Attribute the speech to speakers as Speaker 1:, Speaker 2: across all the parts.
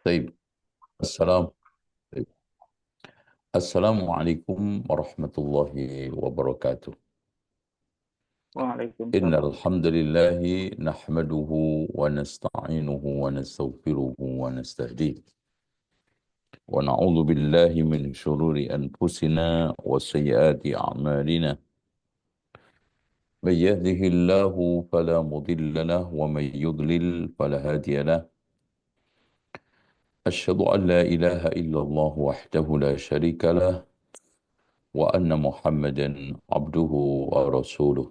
Speaker 1: طيب. السلام طيب. السلام عليكم ورحمة الله وبركاته. إن
Speaker 2: Waalaikumsalam.
Speaker 1: الحمد لله نحمده ونستعينه ونستغفره ونستهديه ونعوذ بالله من شرور أنفسنا وسيئات أعمالنا. من يهده الله فلا مضل له ومن يضلل فلا هادي له. أشهد أن لا إله إلا الله وحده لا شريك له وأن محمدا عبده ورسوله.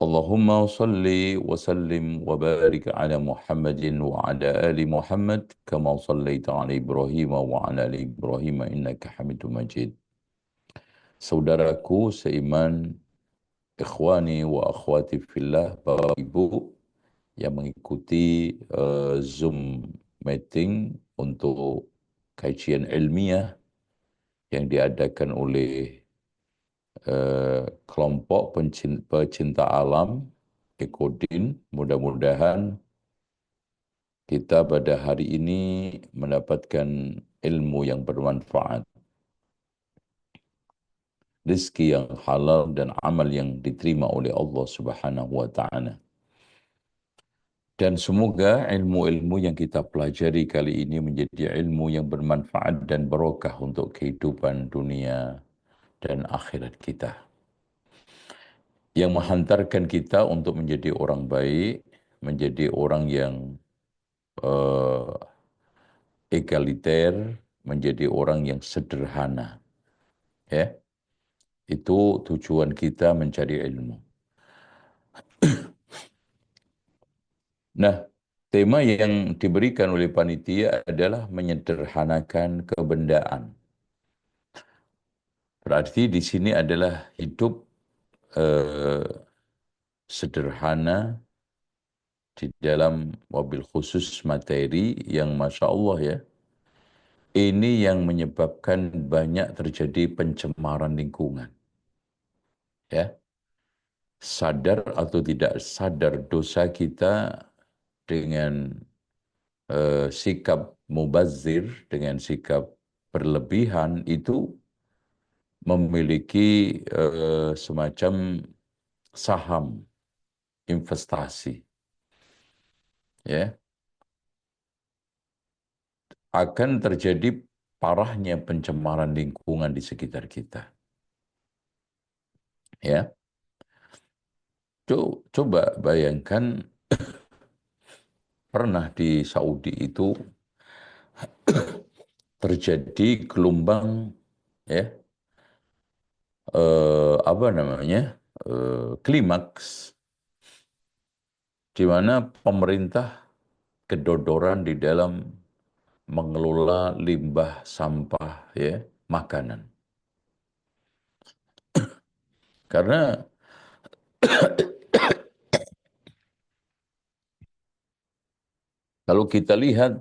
Speaker 1: اللهم صل وسلم وبارك على محمد وعلى آل محمد كما صليت على إبراهيم وعلى آل إبراهيم إنك حميد مجيد. Saudaraku seiman, ikhwani wa akhwati fillah, Bapak Ibu yang mengikuti Zoom meeting untuk kajian ilmiah yang diadakan oleh kelompok pecinta alam Ekodin. Mudah-mudahan kita pada hari ini mendapatkan ilmu yang bermanfaat, rezeki yang halal dan amal yang diterima oleh Allah Subhanahu wa taala. Dan semoga ilmu-ilmu yang kita pelajari kali ini menjadi ilmu yang bermanfaat dan barokah untuk kehidupan dunia dan akhirat kita, yang menghantarkan kita untuk menjadi orang baik, menjadi orang yang eh, egaliter, menjadi orang yang sederhana. Ya, itu tujuan kita mencari ilmu. Nah, tema yang diberikan oleh panitia adalah menyederhanakan kebendaan. Berarti di sini adalah hidup eh, sederhana di dalam mobil khusus materi yang Masya Allah ya. Ini yang menyebabkan banyak terjadi pencemaran lingkungan. Ya, sadar atau tidak sadar dosa kita dengan sikap mubazir, dengan sikap berlebihan itu memiliki semacam saham investasi, ya, akan terjadi parahnya pencemaran lingkungan di sekitar kita. Ya, coba bayangkan pernah di Saudi itu terjadi gelombang, ya, apa namanya, klimaks, di mana pemerintah kedodoran di dalam mengelola limbah sampah, ya, makanan. Karena kalau kita lihat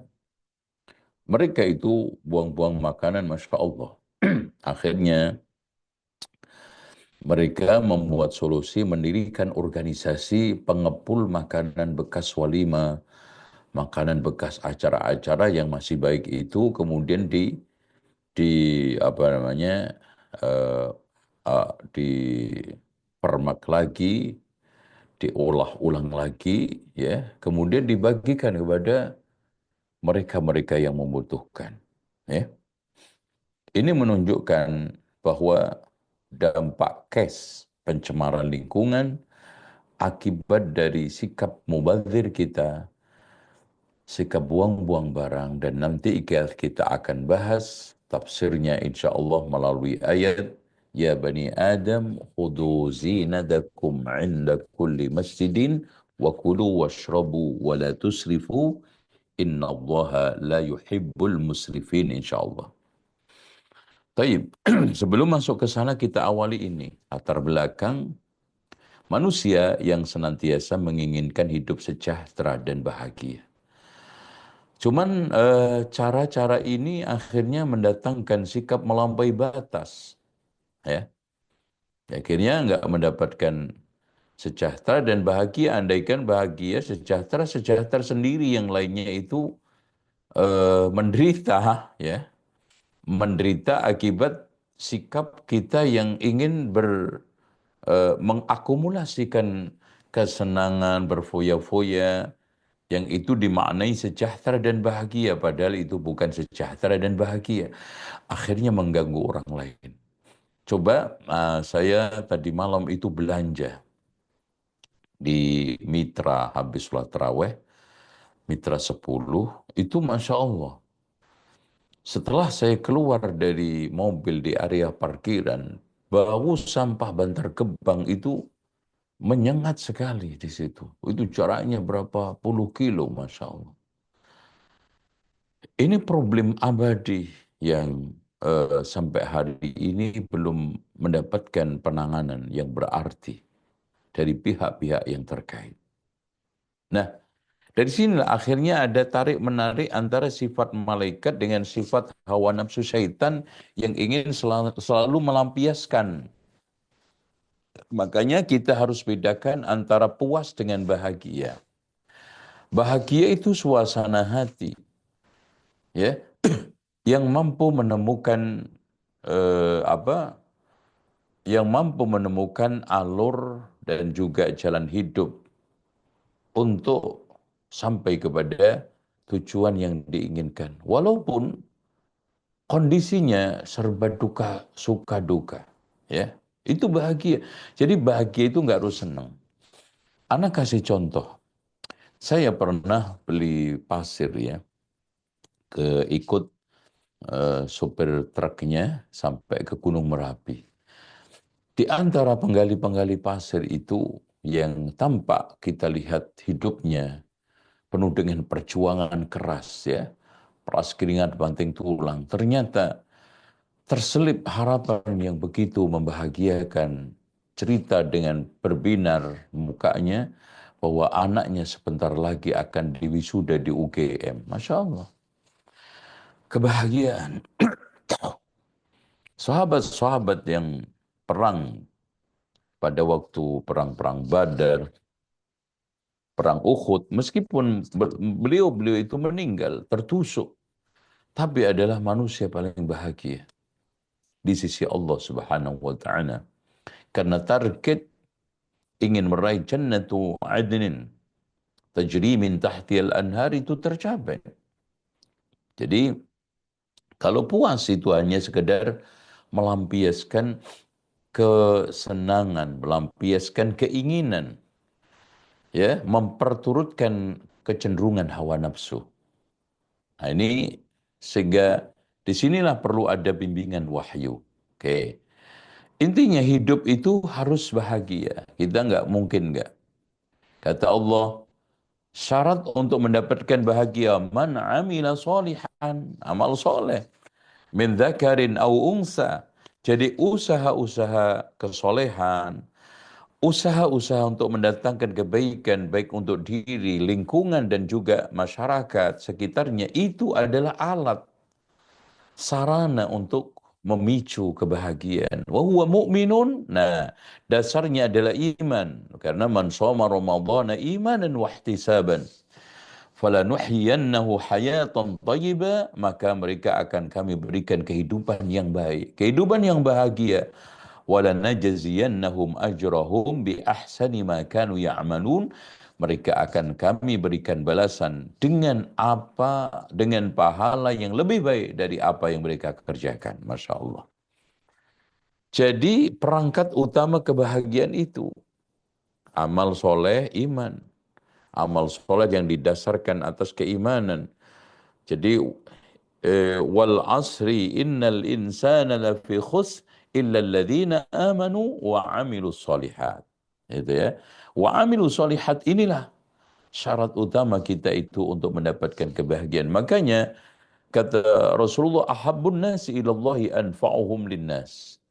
Speaker 1: mereka itu buang-buang makanan, Masya Allah. Akhirnya mereka membuat solusi mendirikan organisasi pengepul makanan bekas walima, makanan bekas acara-acara yang masih baik itu kemudian di apa namanya, eh, dipermak lagi, diolah ulang lagi, ya, kemudian dibagikan kepada mereka-mereka yang membutuhkan. Ya. Ini menunjukkan bahwa dampak cash pencemaran lingkungan akibat dari sikap mubazir kita, sikap buang-buang barang, dan nanti kita akan bahas tafsirnya insya Allah melalui ayat Ya Bani Adam khudu zinadakum inda kulli masjidin wa kulu washrabu wa la tusrifu inna allaha la yuhibbul musrifin insya Allah. Taib, sebelum masuk ke sana kita awali ini latar belakang manusia yang senantiasa menginginkan hidup sejahtera dan bahagia. Cuman cara-cara ini akhirnya mendatangkan sikap melampaui batas, ya. Akhirnya nggak mendapatkan Sejahtera dan bahagia, andaikan bahagia, sejahtera, sejahtera sendiri, yang lainnya itu menderita, ya, menderita akibat sikap kita yang ingin mengakumulasikan kesenangan, berfoya-foya, yang itu dimaknai sejahtera dan bahagia, padahal itu bukan sejahtera dan bahagia. Akhirnya mengganggu orang lain. Coba saya tadi malam itu belanja di Mitra habis sholat taraweh, Mitra 10, itu Masya Allah. Setelah saya keluar dari mobil di area parkiran, bau sampah Bantar Gebang itu menyengat sekali di situ. Itu jaraknya berapa puluh kilo, Masya Allah. Ini problem abadi yang sampai hari ini belum mendapatkan penanganan yang berarti dari pihak-pihak yang terkait. Nah, dari sinilah akhirnya ada tarik-menarik antara sifat malaikat dengan sifat hawa nafsu syaitan yang ingin selalu melampiaskan. Makanya kita harus bedakan antara puas dengan bahagia. Bahagia itu suasana hati, ya, yang mampu menemukan yang mampu menemukan alur dan juga jalan hidup untuk sampai kepada tujuan yang diinginkan. Walaupun kondisinya serba duka, suka duka, ya, itu bahagia. Jadi bahagia itu nggak harus senang. Anak kasih contoh, saya pernah beli pasir, ya, ikut sopir truknya sampai ke Gunung Merapi. Di antara penggali-penggali pasir itu yang tampak kita lihat hidupnya penuh dengan perjuangan keras, ya, peras keringat banting tulang. Ternyata terselip harapan yang begitu membahagiakan, cerita dengan berbinar mukanya bahwa anaknya sebentar lagi akan diwisuda di UGM. Masya Allah. Kebahagiaan. Sahabat-sahabat yang perang pada waktu perang-perang Badar, perang Uhud, meskipun beliau-beliau itu meninggal, tertusuk, tapi adalah manusia paling bahagia di sisi Allah Subhanahu wa taala. Karena target ingin meraih jannatu adnin tajri min tahtiyal anhar itu tercapai. Jadi kalau puas itu hanya sekedar melampiaskan kesenangan, melampiaskan keinginan, ya, memperturutkan kecenderungan hawa nafsu. Nah ini sehingga disinilah perlu ada bimbingan wahyu. Oke. Intinya hidup itu harus bahagia. Kita nggak mungkin nggak. Kata Allah, syarat untuk mendapatkan bahagia, man amila solihan, amal soleh, min dzakarin au unsa. Jadi usaha-usaha kesolehan, usaha-usaha untuk mendatangkan kebaikan baik untuk diri, lingkungan dan juga masyarakat sekitarnya itu adalah alat, sarana untuk memicu kebahagiaan. Wa huwa mu'minun. Nah, dasarnya adalah iman. Karena man shoma ramadhana imanan wa ihtisaban falanuhyiyannahu hayatan thayyibah, maka mereka akan kami berikan kehidupan yang baik, kehidupan yang bahagia. Walanajziyannahum ajrahum bi ahsani ma kanu ya'malun, mereka akan kami berikan balasan dengan apa, dengan pahala yang lebih baik dari apa yang mereka kerjakan. Masya Allah. Jadi perangkat utama kebahagiaan itu amal soleh, iman. Amal soleh yang didasarkan atas keimanan. Jadi wal asri innal insana lafi khus illa alladhina amanu wa amilus solihat. Itu ya. Wa amilus solihat, inilah syarat utama kita itu untuk mendapatkan kebahagiaan. Makanya kata Rasulullah, ahabbun nasi ilallahi anfa'uhum linnas.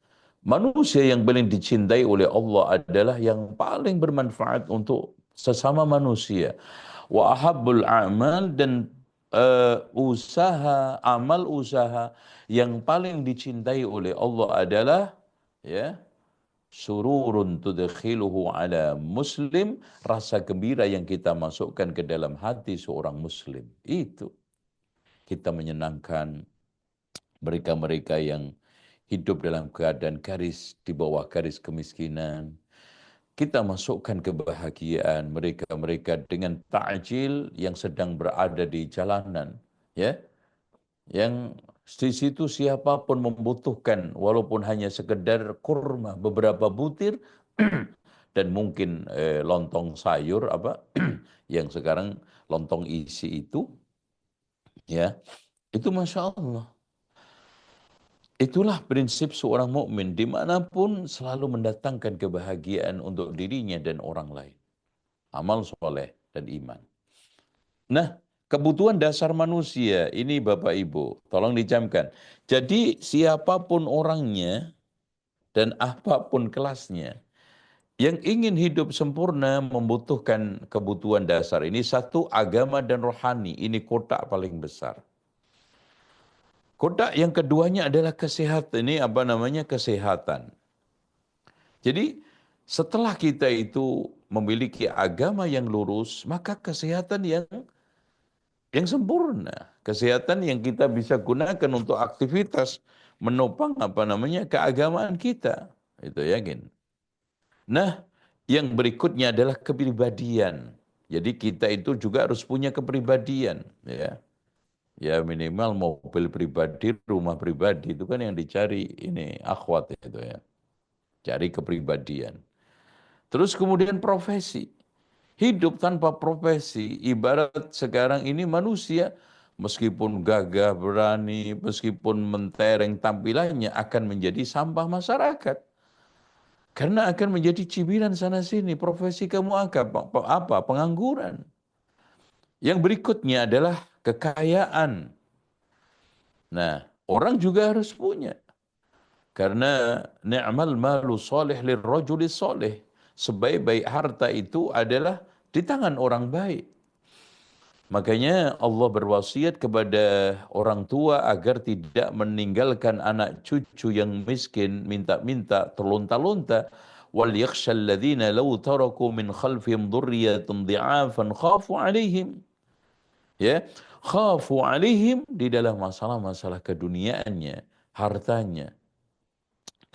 Speaker 1: Manusia yang paling dicintai oleh Allah adalah yang paling bermanfaat untuk sesama manusia. Wa ahabbul a'mal, dan amal usaha yang paling dicintai oleh Allah adalah, ya, sururun tudkhiluhu ala muslim, rasa gembira yang kita masukkan ke dalam hati seorang muslim. Itu kita menyenangkan mereka-mereka yang hidup dalam keadaan garis di bawah garis kemiskinan. Kita masukkan kebahagiaan mereka-mereka dengan takjil yang sedang berada di jalanan, ya. Yang di situ siapapun membutuhkan walaupun hanya sekedar kurma beberapa butir dan mungkin lontong sayur apa yang sekarang lontong isi itu, ya, itu masya Allah. Itulah prinsip seorang mukmin dimanapun selalu mendatangkan kebahagiaan untuk dirinya dan orang lain. Amal soleh dan iman. Nah, kebutuhan dasar manusia ini Bapak Ibu, tolong dicamkan. Jadi siapapun orangnya dan apapun kelasnya, yang ingin hidup sempurna membutuhkan kebutuhan dasar ini. Satu, agama dan rohani. Ini kotak paling besar. Kotak yang keduanya adalah kesehatan. Ini apa namanya? Kesehatan. Jadi setelah kita itu memiliki agama yang lurus, maka kesehatan yang sempurna. Kesehatan yang kita bisa gunakan untuk aktivitas menopang apa namanya? Keagamaan kita. Itu yakin. Nah, yang berikutnya adalah kepribadian. Jadi kita itu juga harus punya kepribadian, ya. Ya minimal mobil pribadi, rumah pribadi itu kan yang dicari ini akhwat itu ya. Cari kepribadian. Terus kemudian profesi. Hidup tanpa profesi, ibarat sekarang ini manusia meskipun gagah berani, meskipun mentereng tampilannya akan menjadi sampah masyarakat. Karena akan menjadi cibiran sana sini. Profesi kamu apa? Pengangguran. Yang berikutnya adalah kekayaan. Nah, orang juga harus punya. Karena ni'mal malu soleh lirrajuli soleh. Sebaik-baik harta itu adalah di tangan orang baik. Makanya Allah berwasiat kepada orang tua agar tidak meninggalkan anak cucu yang miskin, minta-minta, terlunta-lunta. Wal yakhshal ladzina law taraku min khalfihim dhurriyyatan dhi'afan khafu 'alaihim. Ya, khafu 'alaihim di dalam masalah-masalah keduniaannya, hartanya.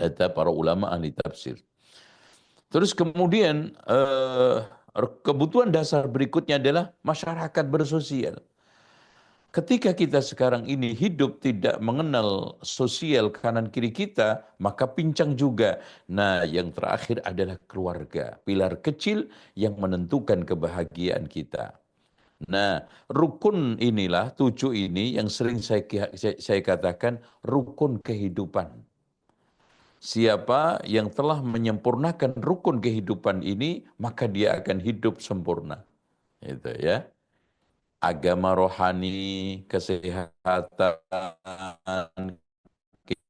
Speaker 1: Kata para ulama ahli tafsir. Terus kemudian kebutuhan dasar berikutnya adalah masyarakat bersosial. Ketika kita sekarang ini hidup tidak mengenal sosial kanan kiri kita, maka pincang juga. Nah, yang terakhir adalah keluarga, pilar kecil yang menentukan kebahagiaan kita. Nah, rukun inilah, 7 ini yang sering saya katakan rukun kehidupan. Siapa yang telah menyempurnakan rukun kehidupan ini, maka dia akan hidup sempurna. Itu ya. Agama rohani, kesehatan,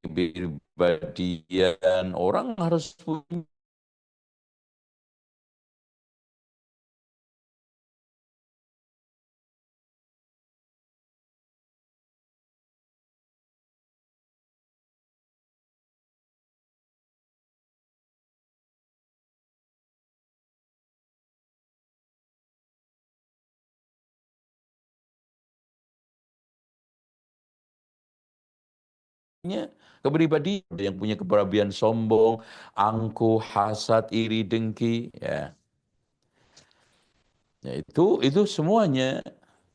Speaker 1: kepribadian, orang harus punya. Kepribadian yang punya kepribadian sombong, angkuh, hasad, iri, dengki, ya. Ya itu semuanya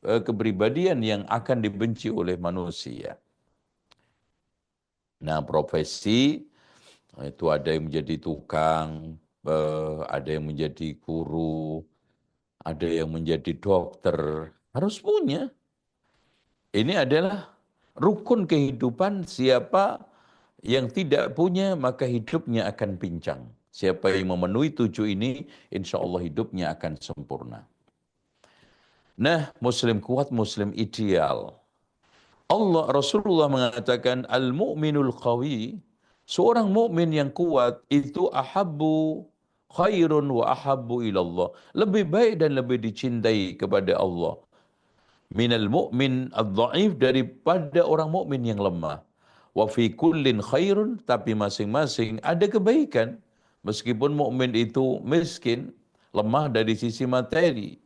Speaker 1: kepribadian yang akan dibenci oleh manusia. Nah, profesi itu ada yang menjadi tukang, ada yang menjadi guru, ada yang menjadi dokter, harus punya. Ini adalah rukun kehidupan. Siapa yang tidak punya maka hidupnya akan pincang. Siapa yang memenuhi 7 ini, insya Allah hidupnya akan sempurna. Nah, muslim kuat, muslim ideal. Rasulullah mengatakan al-mu'minul qawi, seorang mukmin yang kuat itu ahabbu khairun wa ahabbu ilallah, lebih baik dan lebih dicintai kepada Allah minal mu'min ad-dha'if, daripada orang mukmin yang lemah. Wa fi kullin khairun, tapi masing-masing ada kebaikan. Meskipun mukmin itu miskin, lemah dari sisi materi,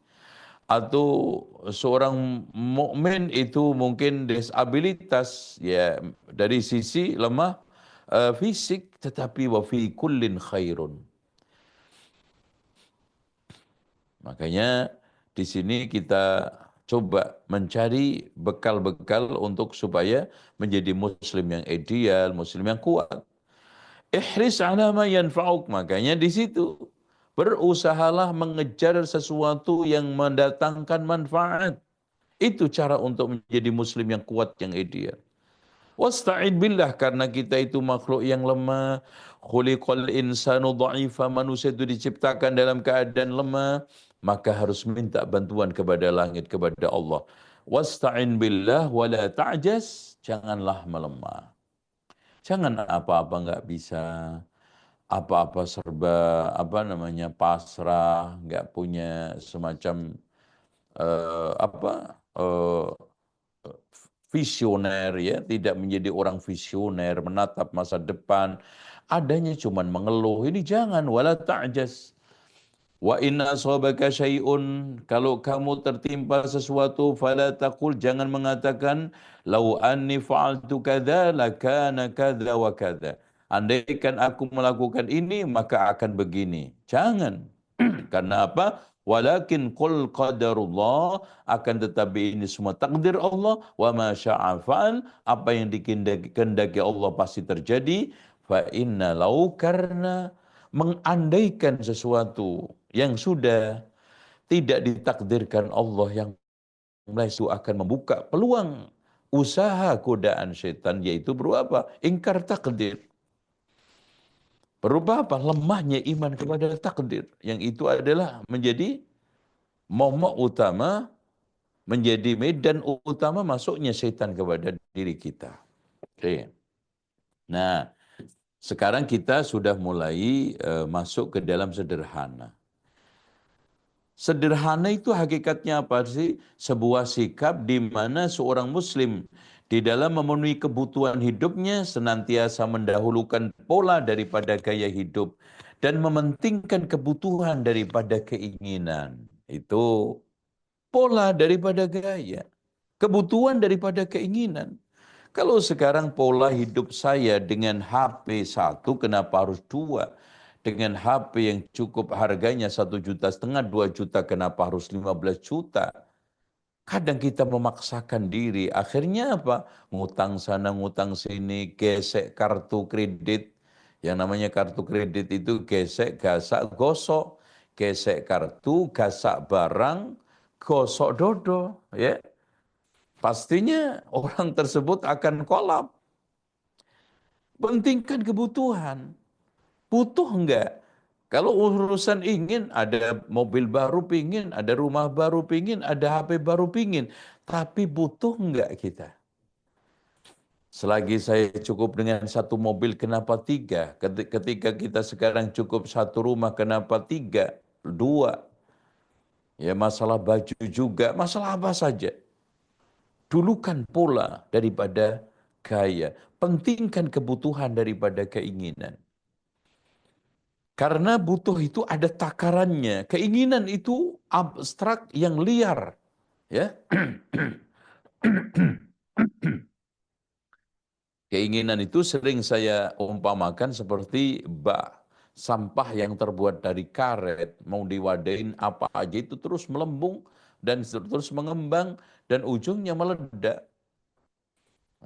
Speaker 1: atau seorang mukmin itu mungkin disabilitas ya dari sisi lemah fisik, tetapi wa fi kullin khairun. Makanya di sini kita coba mencari bekal-bekal untuk supaya menjadi muslim yang ideal, muslim yang kuat. Ihris ala ma yanfa'uk. Makanya di situ berusahalah mengejar sesuatu yang mendatangkan manfaat. Itu cara untuk menjadi muslim yang kuat, yang ideal. Wasta'id billah, karena kita itu makhluk yang lemah. Khuliqal insanu dha'ifa, manusia itu diciptakan dalam keadaan lemah, maka harus minta bantuan kepada langit, kepada Allah. Wasta'in billah wala ta'jas, janganlah melemah. Jangan apa-apa nggak bisa, apa-apa serba pasrah, nggak punya semacam eh, visioner, ya, tidak menjadi orang visioner, menatap masa depan. Adanya cuman mengeluh, ini jangan. Wala ta'jas. Wa inna asabaka syai'un, kalau kamu tertimpa sesuatu, fala taqul, jangan mengatakan lau anni fa'altu kadza lakana kadza wa kadza. Andaikan aku melakukan ini maka akan begini. Jangan. Karena apa? Walakin qul qadarullah, akan tetapi ini semua takdir Allah, wa ma syaa fa'al, apa yang dikehendaki Allah pasti terjadi. Fa inna lau, karena mengandaikan sesuatu yang sudah tidak ditakdirkan Allah, yang itu akan membuka peluang usaha godaan setan, yaitu berupa apa? Ingkar takdir. Berupa apa? Lemahnya iman kepada takdir. Yang itu adalah menjadi momok utama, menjadi medan utama masuknya setan kepada diri kita. Oke. Nah, sekarang kita sudah mulai masuk ke dalam sederhana. Sederhana itu hakikatnya apa sih? Sebuah sikap di mana seorang muslim di dalam memenuhi kebutuhan hidupnya senantiasa mendahulukan pola daripada gaya hidup dan mementingkan kebutuhan daripada keinginan. Itu pola daripada gaya, kebutuhan daripada keinginan. Kalau sekarang pola hidup saya dengan HP satu, kenapa harus dua? Dengan HP yang cukup harganya 1,5 juta, 2 juta, kenapa harus 15 juta? Kadang kita memaksakan diri, akhirnya apa? Ngutang sana, ngutang sini, gesek kartu kredit. Yang namanya kartu kredit itu gesek, gasak, gosok. Gesek kartu, gasak barang, gosok dodo. Ya, pastinya orang tersebut akan kolap. Pentingkan kebutuhan. Butuh enggak? Kalau urusan ingin, ada mobil baru pingin, ada rumah baru pingin, ada HP baru pingin. Tapi butuh enggak kita? Selagi saya cukup dengan satu mobil, kenapa tiga? Ketika kita sekarang cukup satu rumah, kenapa tiga? Dua. Ya, masalah baju juga, masalah apa saja. Dulukan pola daripada gaya. Pentingkan kebutuhan daripada keinginan. Karena butuh itu ada takarannya. Keinginan itu abstrak yang liar. Ya. Keinginan itu sering saya umpamakan seperti bak sampah yang terbuat dari karet. Mau diwadain apa aja itu terus melembung dan terus mengembang dan ujungnya meledak.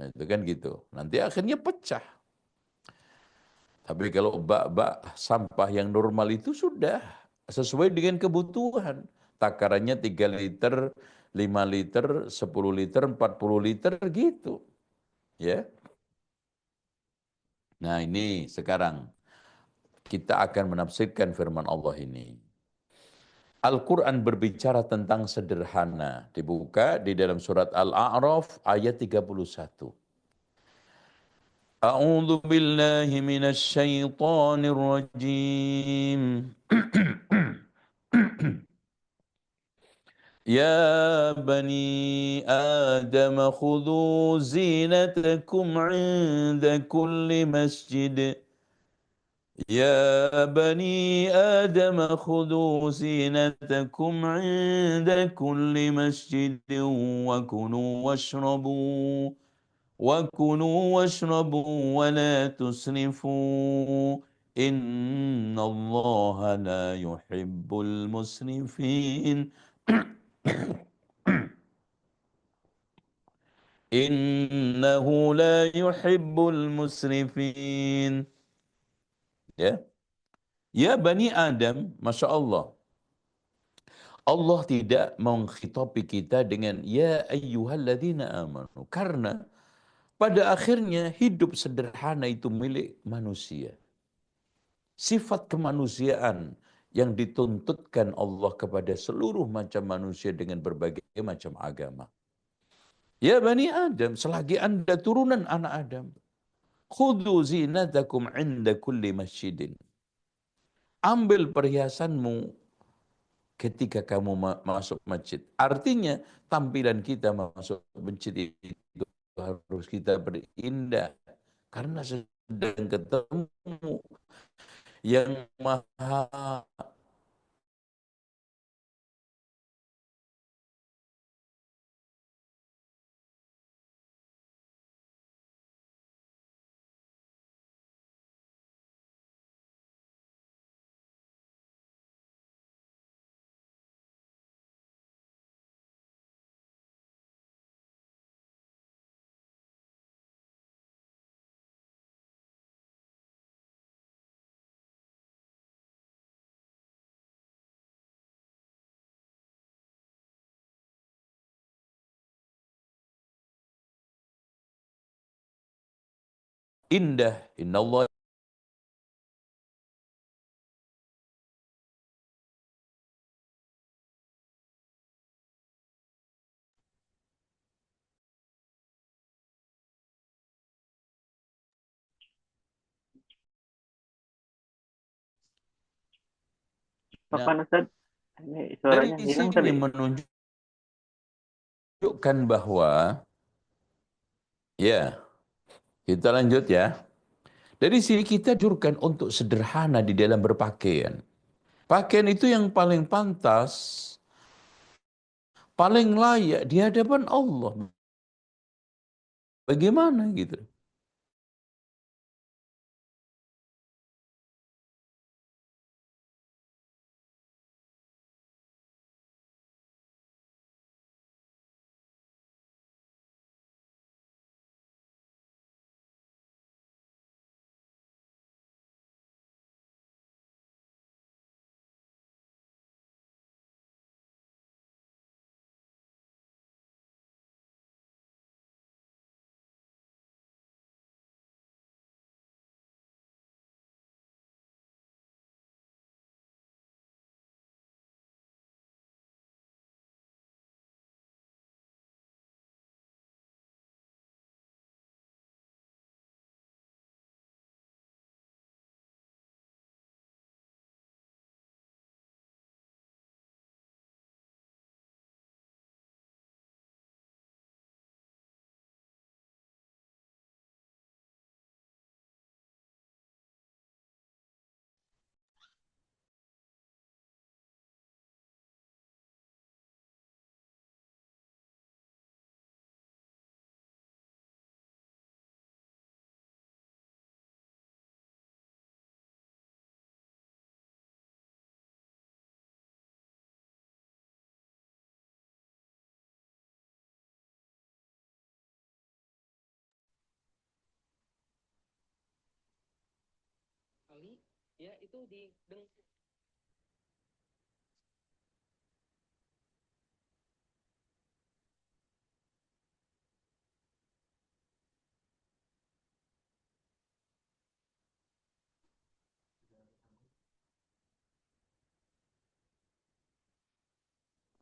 Speaker 1: Nah, itu kan gitu. Nanti akhirnya pecah. Tapi kalau bak-bak sampah yang normal itu sudah sesuai dengan kebutuhan. Takarannya 3 liter, 5 liter, 10 liter, 40 liter gitu. Ya. Nah, ini sekarang kita akan menafsirkan firman Allah ini. Al-Quran berbicara tentang sederhana. Dibuka di dalam surat Al-A'raf ayat 31. A'udzu billahi minasy syaithanir rajim. يا بني آدم خذوا زينتكم عند كل مسجد يا بني آدم خذوا زينتكم عند كل مسجد وكلوا واشربوا ولا تسرفوا إن الله لا يحب المسرفين إنه لا يحب المسرفين. Ya, ya Bani Adam, Masya Allah. Allah tidak menghitopi kita dengan ya ayyuhalladzina amanu. Karena pada akhirnya hidup sederhana itu milik manusia. Sifat kemanusiaan yang dituntutkan Allah kepada seluruh macam manusia dengan berbagai macam agama. Ya Bani Adam, selagi Anda turunan anak Adam, khudhu zinatakum inda kulli masjidin. Ambil perhiasanmu ketika kamu masuk masjid. Artinya tampilan kita masuk masjid itu harus kita berindah. Karena sedang ketemu yang maha indah. Innallah. Nah,
Speaker 2: Kapan Ustaz? Ini
Speaker 1: dari
Speaker 2: suaranya hilang
Speaker 1: sini
Speaker 2: tadi.
Speaker 1: menunjukkan bahwa ya, kita lanjut ya. Dari sini kita jurkan untuk sederhana di dalam berpakaian. Pakaian itu yang paling pantas, paling layak di hadapan Allah. Bagaimana gitu?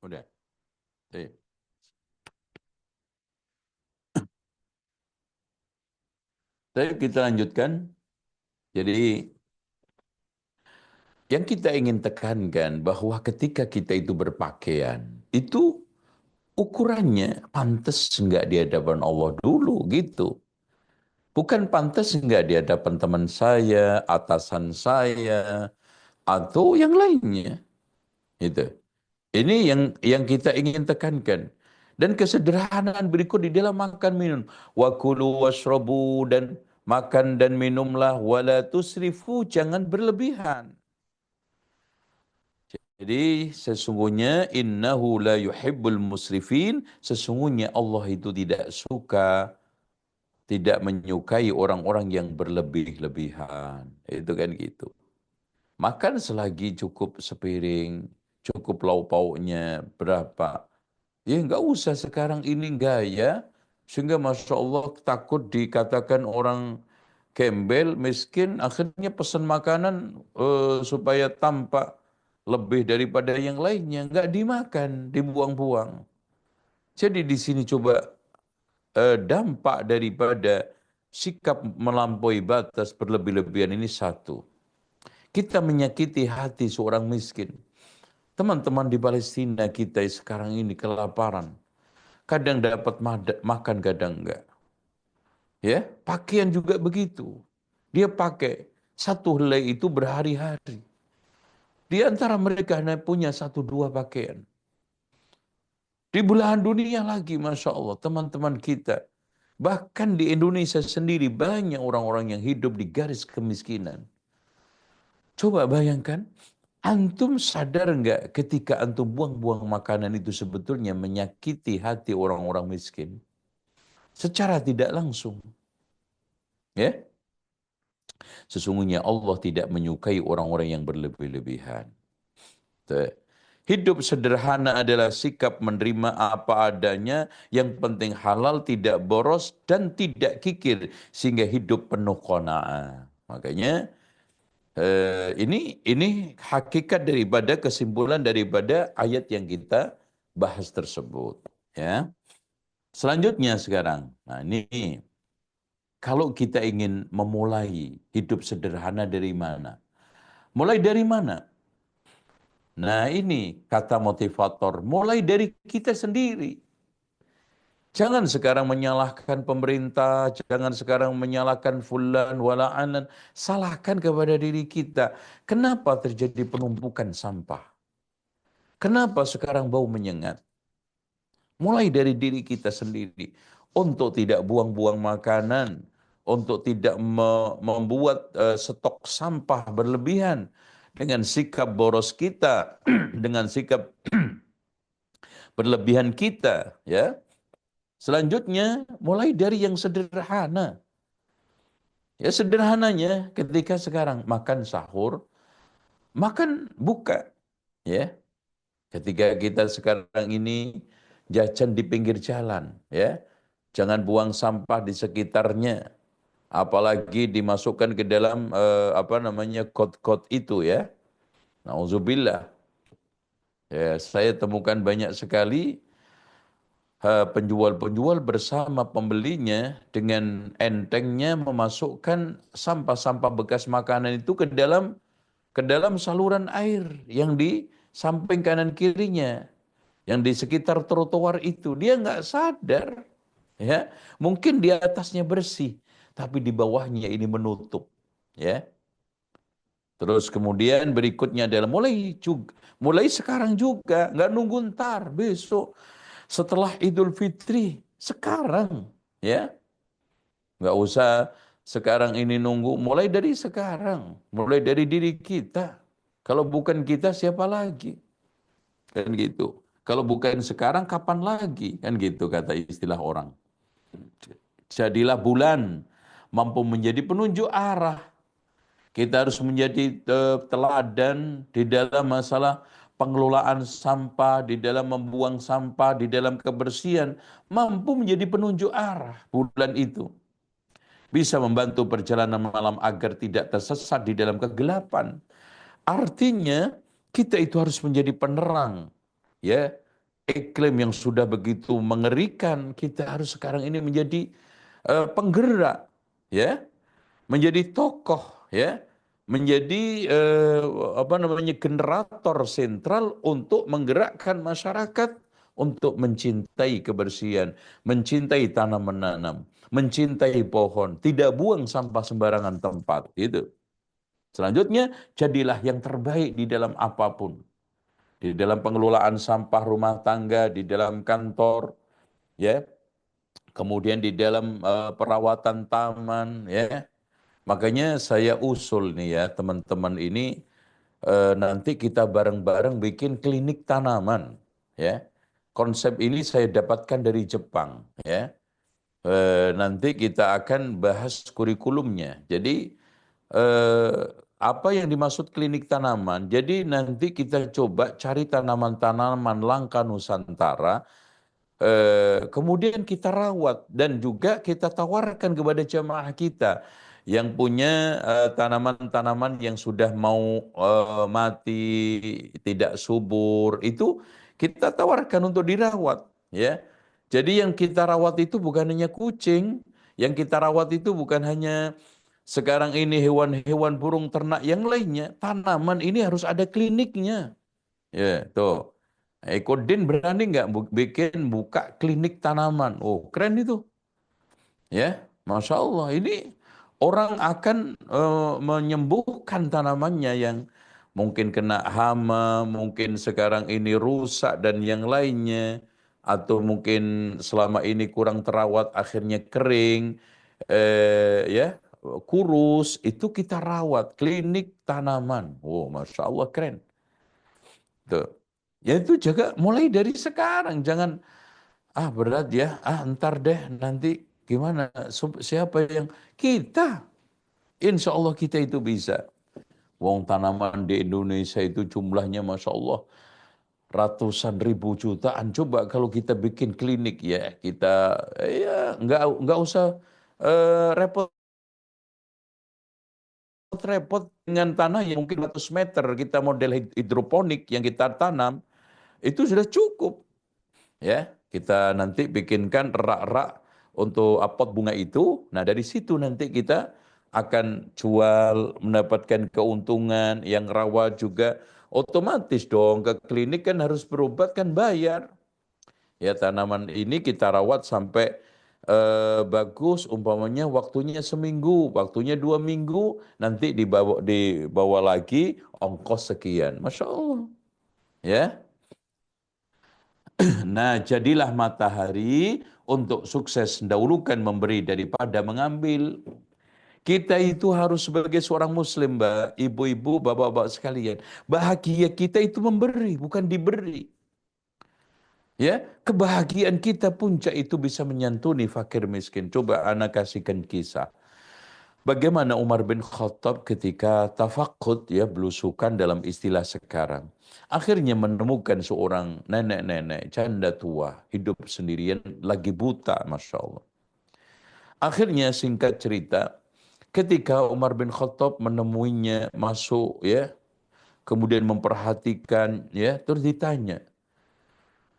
Speaker 1: Udah. Baik. Baik, kita lanjutkan. Jadi yang kita ingin tekankan bahwa ketika kita itu berpakaian, itu ukurannya pantas enggak di hadapan Allah dulu gitu. Bukan pantas enggak di hadapan teman saya, atasan saya, atau yang lainnya. Itu. Ini yang kita ingin tekankan. Dan kesederhanaan berikut di dalam makan minum. Wa kulu washrabu, dan makan dan minumlah, wala tusrifu, jangan berlebihan. Jadi sesungguhnya innahu la yuhibbul musrifin, sesungguhnya Allah itu tidak suka, tidak menyukai orang-orang yang berlebih-lebihan. Itu kan gitu. Makan selagi cukup sepiring, cukup lauk pauknya berapa. Ya nggak usah sekarang ini gaya, sehingga Masya Allah takut dikatakan orang gembel, miskin, akhirnya pesan makanan supaya tampak lebih daripada yang lainnya, nggak dimakan, dibuang-buang. Jadi di sini coba dampak daripada sikap melampaui batas berlebih-lebihan ini satu. Kita menyakiti hati seorang miskin. Teman-teman di Palestina kita sekarang ini kelaparan. Kadang dapat makan, kadang enggak. Ya, pakaian juga begitu. Dia pakai satu helai itu berhari-hari. Di antara mereka hanya punya satu dua pakaian. Di belahan dunia lagi, Masya Allah, teman-teman kita. Bahkan di Indonesia sendiri banyak orang-orang yang hidup di garis kemiskinan. Coba bayangkan, antum sadar nggak ketika antum buang-buang makanan itu sebetulnya menyakiti hati orang-orang miskin? Secara tidak langsung. Ya, sesungguhnya Allah tidak menyukai orang-orang yang berlebih-lebihan. Hidup sederhana adalah sikap menerima apa adanya, yang penting halal, tidak boros, dan tidak kikir, sehingga hidup penuh qanaah. Makanya ini hakikat daripada kesimpulan daripada ayat yang kita bahas tersebut. Ya. Selanjutnya sekarang, nah ini kalau kita ingin memulai hidup sederhana dari mana? Mulai dari mana? Nah ini kata motivator, mulai dari kita sendiri. Jangan sekarang menyalahkan pemerintah, jangan sekarang menyalahkan fulan wala'anan, salahkan kepada diri kita. Kenapa terjadi penumpukan sampah? Kenapa sekarang bau menyengat? Mulai dari diri kita sendiri. Untuk tidak buang-buang makanan, untuk tidak membuat stok sampah berlebihan, dengan sikap boros kita, dengan sikap berlebihan kita, ya. Selanjutnya, mulai dari yang sederhana. Ya sederhananya ketika sekarang makan sahur, makan buka, ya. Ketika kita sekarang ini jajan di pinggir jalan, ya. Jangan buang sampah di sekitarnya, apalagi dimasukkan ke dalam apa namanya kot-kot itu, ya. Nauzubillah. Ya, saya temukan banyak sekali penjual-penjual bersama pembelinya dengan entengnya memasukkan sampah-sampah bekas makanan itu ke dalam saluran air yang di samping kanan kirinya, yang di sekitar trotoar itu. Dia nggak sadar, ya. Mungkin di atasnya bersih, tapi di bawahnya ini menutup, ya. Terus kemudian berikutnya adalah mulai sekarang juga, nggak nunggu ntar besok setelah Idul Fitri, sekarang, ya. Nggak usah sekarang ini nunggu, mulai dari sekarang, mulai dari diri kita. Kalau bukan kita siapa lagi? Kan gitu. Kalau bukan sekarang kapan lagi? Kan gitu kata istilah orang. Jadilah bulan mampu menjadi penunjuk arah. Kita harus menjadi teladan di dalam masalah pengelolaan sampah, di dalam membuang sampah, di dalam kebersihan. Mampu menjadi penunjuk arah bulan itu. Bisa membantu perjalanan malam agar tidak tersesat di dalam kegelapan. Artinya kita itu harus menjadi penerang. Ya, iklim yang sudah begitu mengerikan, kita harus sekarang ini menjadi penggerak, ya, menjadi tokoh, ya, menjadi apa namanya generator sentral untuk menggerakkan masyarakat untuk mencintai kebersihan, mencintai tanam menanam, mencintai pohon, tidak buang sampah sembarangan tempat. Itu. Selanjutnya, jadilah yang terbaik di dalam apapun. Di dalam pengelolaan sampah rumah tangga, di dalam kantor, ya, kemudian di dalam perawatan taman, ya. Makanya saya usul nih ya, teman-teman ini nanti kita bareng-bareng bikin klinik tanaman, ya. Konsep ini saya dapatkan dari Jepang, ya. Nanti kita akan bahas kurikulumnya. Jadi eh, apa yang dimaksud klinik tanaman? Jadi nanti kita coba cari tanaman-tanaman langka Nusantara, kemudian kita rawat dan juga kita tawarkan kepada jamaah kita yang punya tanaman-tanaman yang sudah mau mati, tidak subur, itu kita tawarkan untuk dirawat, ya. Jadi yang kita rawat itu bukan hanya kucing, yang kita rawat itu bukan hanya sekarang ini hewan-hewan burung ternak yang lainnya, tanaman ini harus ada kliniknya. Ya, tuh. Ekodin berani nggak bikin buka klinik tanaman? Oh, keren itu. Ya, Masya Allah. Ini orang akan menyembuhkan tanamannya yang mungkin kena hama, mungkin sekarang ini rusak dan yang lainnya, atau mungkin selama ini kurang terawat akhirnya kering, ya, kurus. Itu kita rawat klinik tanaman. Oh, Masya Allah, keren. Tuh. Ya itu jaga mulai dari sekarang, jangan berat ya, ntar deh nanti gimana, siapa yang kita, insya Allah kita itu bisa. Wong tanaman di Indonesia itu jumlahnya Masya Allah ratusan ribu jutaan. Coba kalau kita bikin klinik ya, kita ya nggak usah repot repot dengan tanah yang mungkin 100 meter, kita model hidroponik yang kita tanam itu sudah cukup. Ya, kita nanti bikinkan rak-rak untuk pot bunga itu. Nah, dari situ nanti kita akan jual, mendapatkan keuntungan, yang rawat juga otomatis dong, ke klinik kan harus berobat kan bayar. Ya, tanaman ini kita rawat sampai bagus, umpamanya waktunya seminggu, waktunya 2 minggu, nanti dibawa lagi ongkos sekian. Masya Allah. Ya. Nah, jadilah matahari untuk sukses, dahulukan memberi daripada mengambil. Kita itu harus sebagai seorang muslim, Mbak, ibu-ibu, bapak-bapak sekalian. Bahagia kita itu memberi, bukan diberi. Ya, kebahagiaan kita puncak itu bisa menyantuni fakir miskin. Coba anak kasihkan kisah. Bagaimana Umar bin Khattab ketika tafakud, ya, belusukan dalam istilah sekarang. Akhirnya menemukan seorang nenek-nenek janda tua, hidup sendirian, lagi buta, Masya Allah. Akhirnya singkat cerita, ketika Umar bin Khattab menemuinya masuk, ya, kemudian memperhatikan, ya, terus ditanya,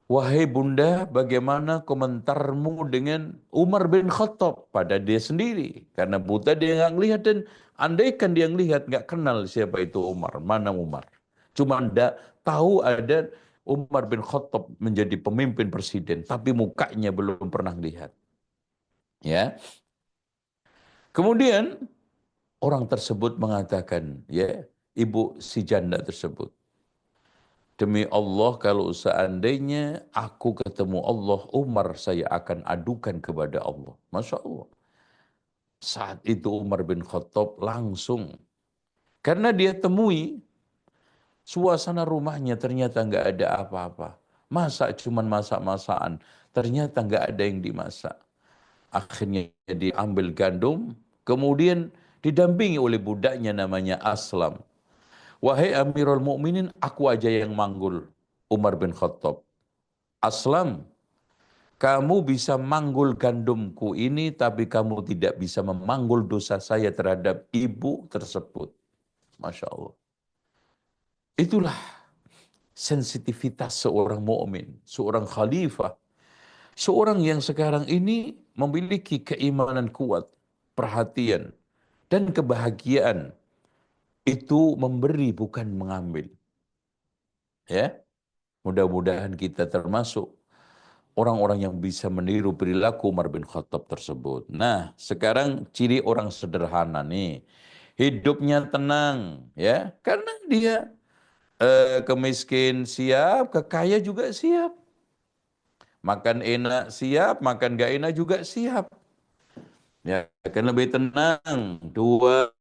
Speaker 1: "Wahai bunda, bagaimana komentarmu dengan Umar bin Khattab?" Pada dia sendiri. Karena buta dia nggak ngelihat, dan andaikan dia ngelihat, nggak kenal siapa itu Umar, mana Umar. Cuma anda tahu ada Umar bin Khattab menjadi pemimpin presiden, tapi mukanya belum pernah lihat. Ya. Kemudian orang tersebut mengatakan, ya, ibu si janda tersebut, "Demi Allah, kalau seandainya aku ketemu Allah, Umar saya akan adukan kepada Allah." Masya Allah. Saat itu Umar bin Khattab langsung, karena dia temui suasana rumahnya ternyata nggak ada apa-apa. Masak cuman masak-masakan, ternyata nggak ada yang dimasak. Akhirnya diambil gandum, kemudian didampingi oleh budaknya namanya Aslam. "Wahai Amirul Mukminin, aku aja yang manggul Umar bin Khattab. Aslam, kamu bisa manggul gandumku ini, tapi kamu tidak bisa memanggul dosa saya terhadap ibu tersebut." Masya Allah. Itulah sensitivitas seorang mukmin, seorang khalifah, seorang yang sekarang ini memiliki keimanan kuat, perhatian, dan kebahagiaan itu memberi bukan mengambil. Ya, mudah-mudahan kita termasuk orang-orang yang bisa meniru perilaku Umar bin Khattab tersebut. Nah, sekarang ciri orang sederhana nih. Hidupnya tenang, ya. Karena dia kemiskin siap, kekaya juga siap. Makan enak siap, makan gak enak juga siap. Ya, akan lebih tenang. Dua,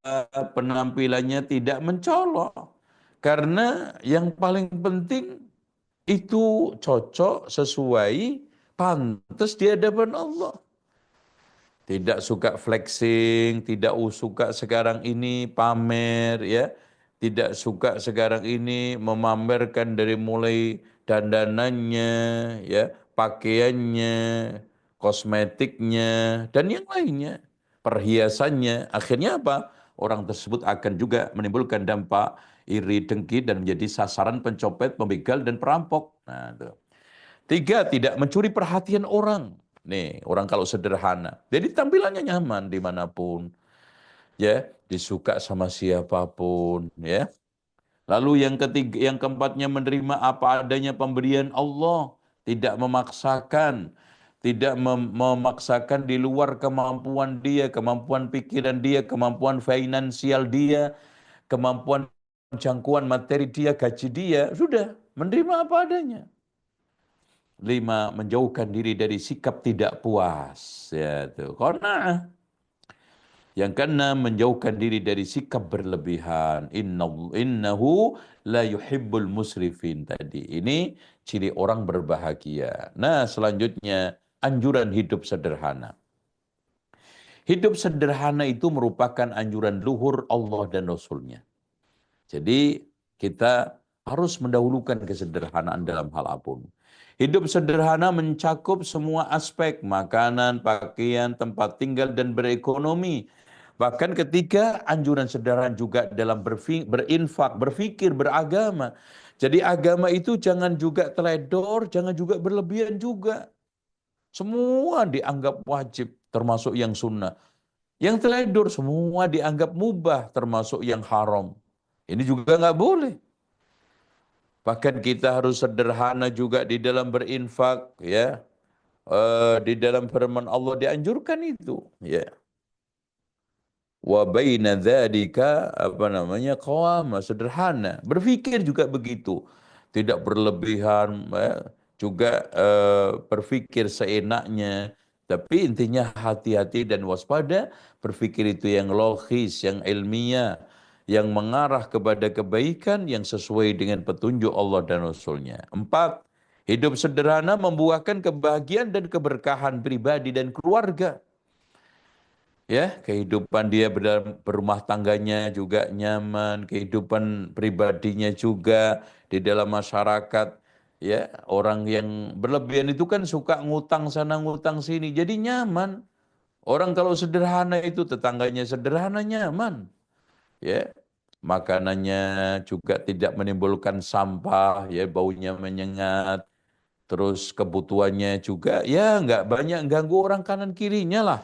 Speaker 1: penampilannya tidak mencolok. Karena yang paling penting itu cocok, sesuai, pantas di hadapan Allah. Tidak suka flexing, tidak suka sekarang ini pamer, ya. Tidak suka sekarang ini memamerkan dari mulai dandanannya, ya, pakaiannya, kosmetiknya, dan yang lainnya, perhiasannya. Akhirnya apa? Orang tersebut akan juga menimbulkan dampak iri, dengki, dan menjadi sasaran pencopet, pembegal, dan perampok. Nah, tuh. Tiga, tidak mencuri perhatian orang. Nih, orang kalau sederhana. Jadi tampilannya nyaman dimanapun. Ya, disuka sama siapapun. Ya. Lalu yang ketiga, yang keempatnya menerima apa adanya pemberian Allah. Tidak memaksakan. Tidak memaksakan di luar kemampuan dia, kemampuan pikiran dia, kemampuan finansial dia, kemampuan jangkauan materi dia, gaji dia. Sudah, menerima apa adanya. Lima, menjauhkan diri dari sikap tidak puas. Ya, itu. Qanaah. Yang keenam, menjauhkan diri dari sikap berlebihan. Innahu la yuhibbul musrifin tadi. Ini ciri orang berbahagia. Nah, selanjutnya anjuran hidup sederhana. Hidup sederhana itu merupakan anjuran luhur Allah dan Rasulnya. Jadi kita harus mendahulukan kesederhanaan dalam hal apapun. Hidup sederhana mencakup semua aspek, makanan, pakaian, tempat tinggal, dan berekonomi. Bahkan ketiga, anjuran sederhana juga dalam berinfak, berfikir, beragama. Jadi agama itu jangan juga teledor, jangan juga berlebihan juga. Semua dianggap wajib, termasuk yang sunnah. Yang teledor semua dianggap mubah, termasuk yang haram. Ini juga nggak boleh. Bahkan kita harus sederhana juga di dalam berinfak, ya. Di dalam firman Allah dianjurkan itu, ya. Wa baina dzalika apa namanya qawama, sederhana. Berpikir juga begitu. Tidak berlebihan, ya. Juga berpikir seenaknya. Tapi intinya hati-hati dan waspada, berpikir itu yang logis, yang ilmiah, yang mengarah kepada kebaikan yang sesuai dengan petunjuk Allah dan Rasulnya. Empat, hidup sederhana membuahkan kebahagiaan dan keberkahan pribadi dan keluarga. Ya, kehidupan dia berumah tangganya juga nyaman, kehidupan pribadinya juga di dalam masyarakat. Ya, orang yang berlebihan itu kan suka ngutang sana ngutang sini, jadi nyaman. Orang kalau sederhana itu tetangganya sederhana nyaman. Ya, makanannya juga tidak menimbulkan sampah, ya baunya menyengat. Terus kebutuhannya juga ya nggak banyak ganggu orang kanan kirinya lah.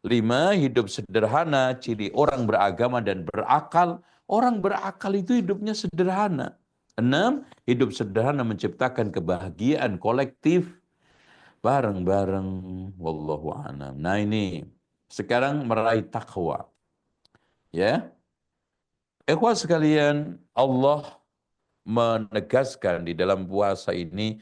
Speaker 1: Lima, hidup sederhana, ciri orang beragama dan berakal. Orang berakal itu hidupnya sederhana. Enam, hidup sederhana menciptakan kebahagiaan kolektif bareng-bareng. Wallahu a'lam. Nah ini, sekarang meraih takwa. Ya, ikhwah sekalian, Allah menegaskan di dalam puasa ini,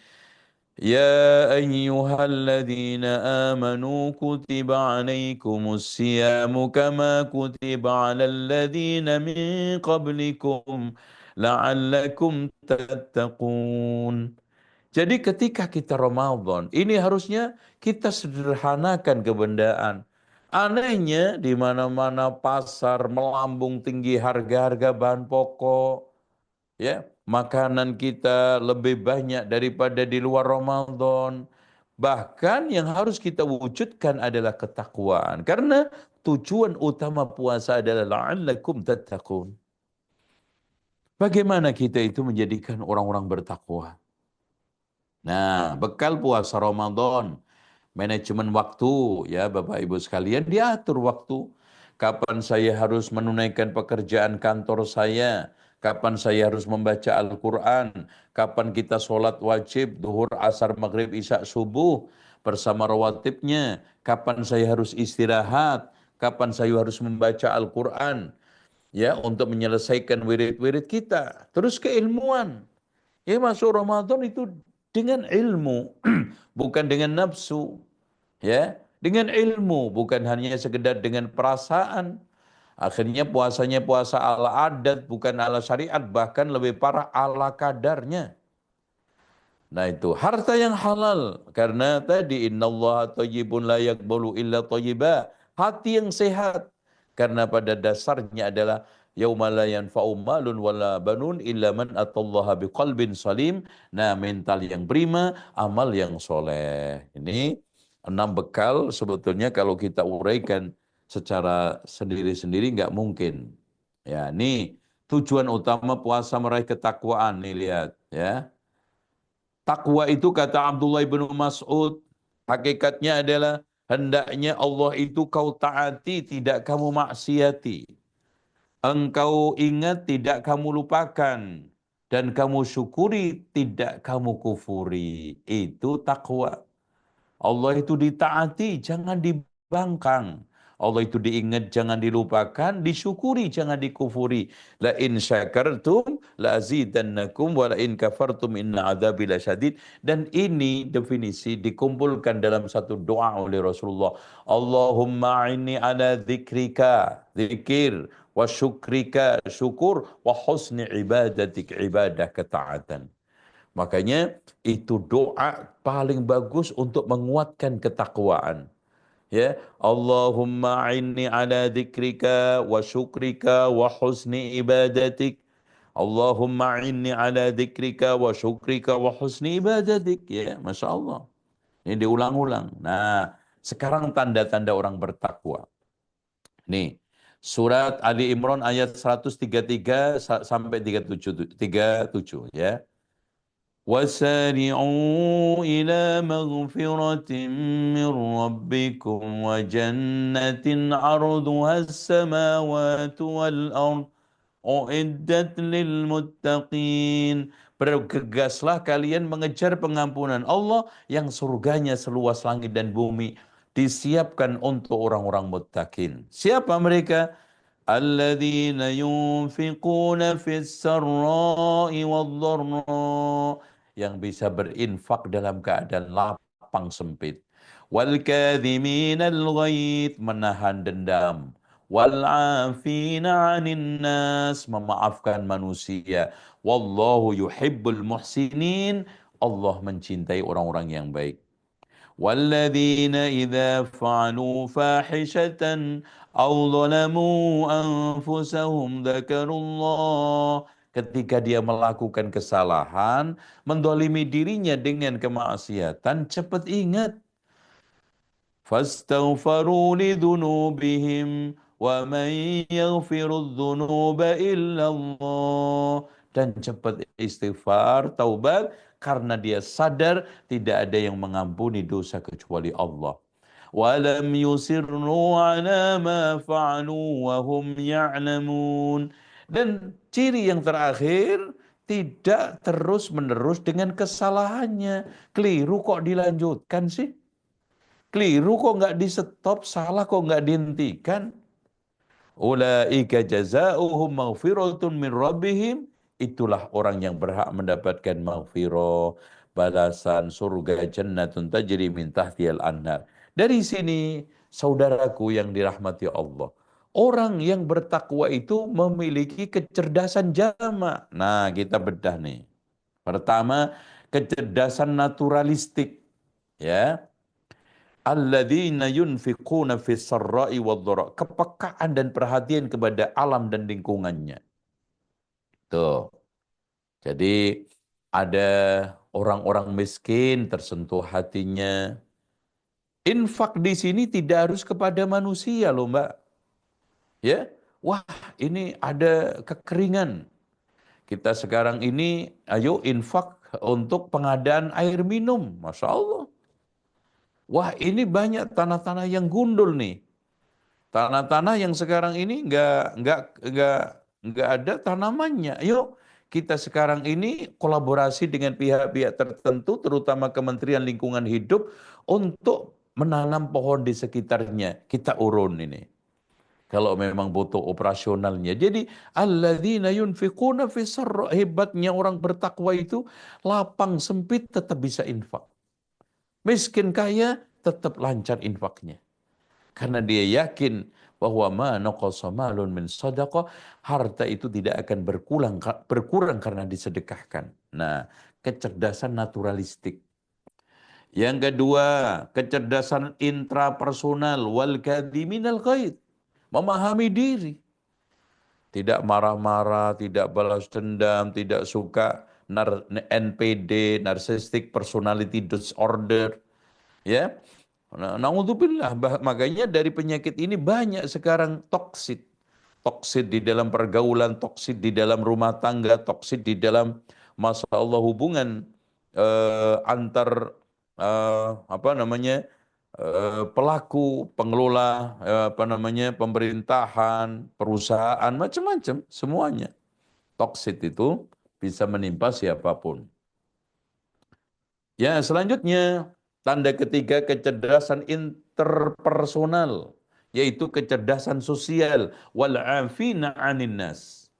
Speaker 1: Ya ayyuhalladzina amanu kutiba alaikumus siyamu kama kutiba alal ladzina min qablikum la'allakum tattaqun. Jadi ketika kita Ramadan, ini harusnya kita sederhanakan kebendaan. Anehnya di mana-mana pasar melambung tinggi harga-harga bahan pokok, ya, makanan kita lebih banyak daripada di luar Ramadan. Bahkan yang harus kita wujudkan adalah ketakwaan. Karena tujuan utama puasa adalah la'allakum tattaqun. Bagaimana kita itu menjadikan orang-orang bertakwa? Nah, bekal puasa Ramadan, manajemen waktu, ya Bapak Ibu sekalian, diatur waktu. Kapan saya harus menunaikan pekerjaan kantor saya, Kapan saya harus membaca Al-Quran? Kapan kita sholat wajib, duhur, asar, maghrib, isya, subuh bersama rawatibnya? Kapan saya harus istirahat? Kapan saya harus membaca Al-Quran? Ya, untuk menyelesaikan wirid-wirid kita. Terus keilmuan. Ya, masuk Ramadan itu dengan ilmu, bukan dengan nafsu. Ya, dengan ilmu, bukan hanya sekedar dengan perasaan. Akhirnya puasanya puasa ala adat, bukan ala syariat, bahkan lebih parah ala kadarnya. Nah itu harta yang halal, karena tadi innallaha thayyibun la yaqbalu illa thayyiba. Hati yang sehat, karena pada dasarnya adalah yauma la yanfa'u malun wala banun illa man atallaha biqalbin salim. Nah, mental yang prima, amal yang soleh. Ini 6 bekal sebetulnya kalau kita uraikan secara sendiri-sendiri nggak mungkin. Ya, ini tujuan utama puasa meraih ketakwaan nih, lihat ya. Takwa itu kata Abdullah bin Mas'ud, hakikatnya adalah hendaknya Allah itu kau taati, tidak kamu maksiati. Engkau ingat, tidak kamu lupakan. Dan kamu syukuri, tidak kamu kufuri. Itu takwa. Allah itu ditaati, jangan dibangkang. Allah itu diingat, jangan dilupakan, disyukuri, jangan dikufuri. La in syakartum la azidannakum wa la in kafartum inna adzabi lasyadid. Dan ini definisi dikumpulkan dalam satu doa oleh Rasulullah. Allahumma inni ala dzikrika, zikir, wa syukrika, syukur, wa husni ibadatik, ibadah ketaatan. Makanya itu doa paling bagus untuk menguatkan ketakwaan. Ya, Allahumma inni ala dzikrika wa syukrika wa husni ibadatik. Allahumma inni ala dzikrika wa syukrika wa husni ibadatik. Ya, Masya Allah. Ini diulang-ulang. Nah, sekarang tanda-tanda orang bertakwa. Nih, surat Ali Imran ayat 133 sampai 37 ya. وسارعوا إلى مغفرة من ربكم وجنة عرضها السماوات والأرض أعدت للمتقين. Bergegaslah kalian mengejar pengampunan Allah yang surganya seluas langit dan bumi, disiapkan untuk orang-orang muttaqin. Siapa mereka? Alladzina yunfiquna fis sarra'i wad dharra, yang bisa berinfak dalam keadaan lapang sempit. Wal kadhiminal ghaid, menahan dendam. Wal 'afina 'anil nas, memaafkan manusia. Wallahu yuhibbul muhsinin, Allah mencintai orang-orang yang baik. والذين إذا فعلوا فاحشة أو ظلموا أنفسهم ذكروا الله. Ketika dia melakukan kesalahan, mendolimi dirinya dengan kemaksiatan, cepat ingat. فَاسْتَغْفَرُوا لِذُنُوبِهِمْ وَمَنْ يَغْفِرُ الذُّنُوبَ إِلَّا اللَّهُ. Dan cepat istighfar, taubat, karena dia sadar tidak ada yang mengampuni dosa kecuali Allah. وَلَمْ يُصِرُّوا عَلَى مَا فَعَلُوا وَهُمْ يَعْلَمُونَ. Dan ciri yang terakhir, tidak terus-menerus dengan kesalahannya. Keliru kok dilanjutkan sih? Keliru kok nggak di stop, salah kok nggak dihentikan. Ulaika jazaohum maghfiratun min rabbihim. Itulah orang yang berhak mendapatkan maghfirah, balasan surga jannatun tajri min tahtihal anhar. Dari sini, saudaraku yang dirahmati Allah, orang yang bertakwa itu memiliki kecerdasan jamak. Nah, kita bedah nih. Pertama, kecerdasan naturalistik, ya. Alladzina yunfiquna fis sarra'i wad-dharra, kepekaan dan perhatian kepada alam dan lingkungannya. Tuh. Jadi ada orang-orang miskin tersentuh hatinya. Infak di sini tidak harus kepada manusia loh, Mbak. Ya. Wah, ini ada kekeringan. Kita sekarang ini ayo infak untuk pengadaan air minum. Masya Allah. Wah, ini banyak tanah-tanah yang gundul nih. Tanah-tanah yang sekarang ini nggak nggak ada tanamannya. Yuk, kita sekarang ini kolaborasi dengan pihak-pihak tertentu, terutama Kementerian Lingkungan Hidup, untuk menanam pohon di sekitarnya. Kita urun ini. Kalau memang butuh operasionalnya. Jadi, alladzina yunfiquna fi sarra, hebatnya orang bertakwa itu, lapang sempit tetap bisa infak. Miskin kaya tetap lancar infaknya. Karena dia yakin bahwa ma naqasa malun min shadaqah, harta itu tidak akan berkurang karena disedekahkan. Nah, kecerdasan naturalistik. Yang kedua, kecerdasan intrapersonal wal kadhiminal ghaid. Memahami diri. Tidak marah-marah, tidak balas dendam, tidak suka NPD, narcissistic personality disorder, ya. Nah, naudzubillah, makanya dari penyakit ini banyak sekarang toksit. Toksit di dalam pergaulan, toksit di dalam rumah tangga, toksit di dalam masya Allah hubungan antar apa namanya pelaku, pengelola apa namanya pemerintahan, perusahaan, macam-macam semuanya. Toksit itu bisa menimpa siapapun. Ya, selanjutnya tanda ketiga kecerdasan interpersonal, yaitu kecerdasan sosial, wal afina 'anin nas.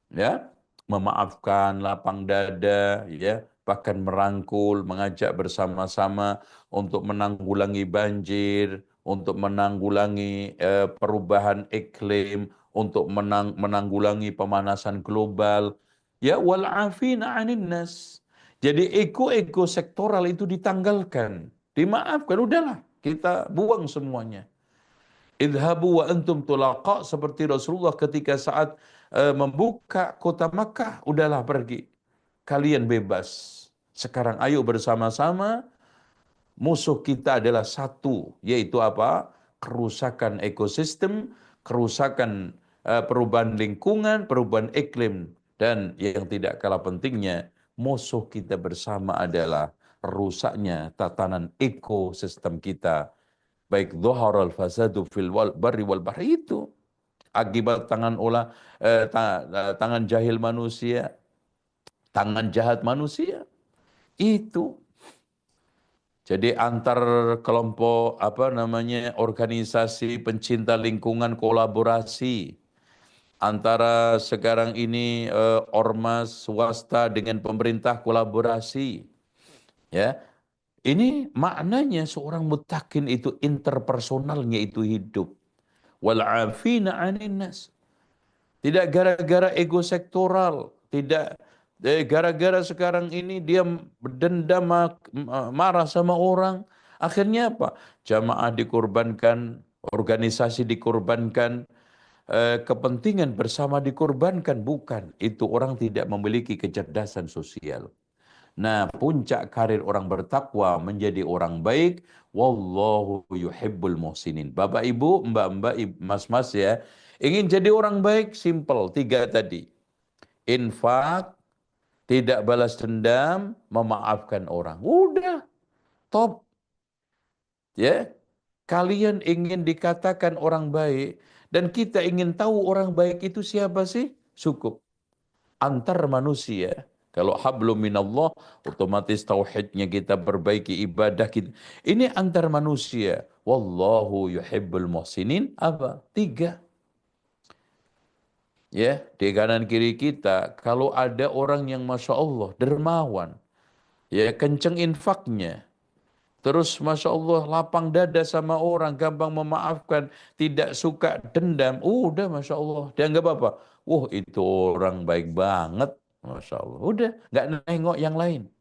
Speaker 1: Ya, memaafkan, lapang dada, ya, bahkan merangkul, mengajak bersama-sama untuk menanggulangi banjir, untuk menanggulangi perubahan iklim, untuk menanggulangi pemanasan global. Ya, wal afina 'anin nas. Jadi ego-ego sektoral itu ditanggalkan, dimaafkan, udahlah, kita buang semuanya. Idhabu wa antum tulaqa, seperti Rasulullah ketika saat membuka kota Makkah, udahlah pergi. Kalian bebas. Sekarang ayo bersama-sama, musuh kita adalah satu, yaitu apa? Kerusakan ekosistem, kerusakan perubahan lingkungan, perubahan iklim. Dan yang tidak kalah pentingnya, musuh kita bersama adalah rusaknya tatanan ekosistem kita. Baik al fasadu fil barri wal bahri, itu akibat tangan jahil manusia, tangan jahat manusia itu. Jadi antar kelompok apa namanya organisasi pencinta lingkungan kolaborasi, antara sekarang ini ormas swasta dengan pemerintah kolaborasi, ya. Ini maknanya seorang muttaqin itu interpersonalnya itu hidup. Wal afina 'anin nas. Tidak gara-gara ego sektoral, tidak gara-gara sekarang ini dia berdendam, marah sama orang. Akhirnya apa? Jamaah dikorbankan, organisasi dikorbankan, kepentingan bersama dikorbankan. Bukan, itu orang tidak memiliki kecerdasan sosial. Nah, puncak karir orang bertakwa menjadi orang baik. Wallahu yuhibbul muhsinin. Bapak Ibu, Mbak-mbak, Mas-mas ya. Ingin jadi orang baik, simple. Tiga tadi. Infak, tidak balas dendam, memaafkan orang. Udah, top. Ya, kalian ingin dikatakan orang baik, dan kita ingin tahu orang baik itu siapa sih? Cukup. Antar manusia. Kalau hablum minallah, otomatis tauhidnya kita perbaiki, ibadah kita. Ini antar manusia. Wallahu yuhibbul muhsinin. Apa? Tiga. Ya, di kanan kiri kita, kalau ada orang yang Masya Allah, dermawan, ya, kenceng infaknya, terus Masya Allah, lapang dada sama orang, gampang memaafkan, tidak suka dendam, udah Masya Allah, dianggap apa? Wah, itu orang baik banget, Masya Allah. Udah, nggak nengok yang lain.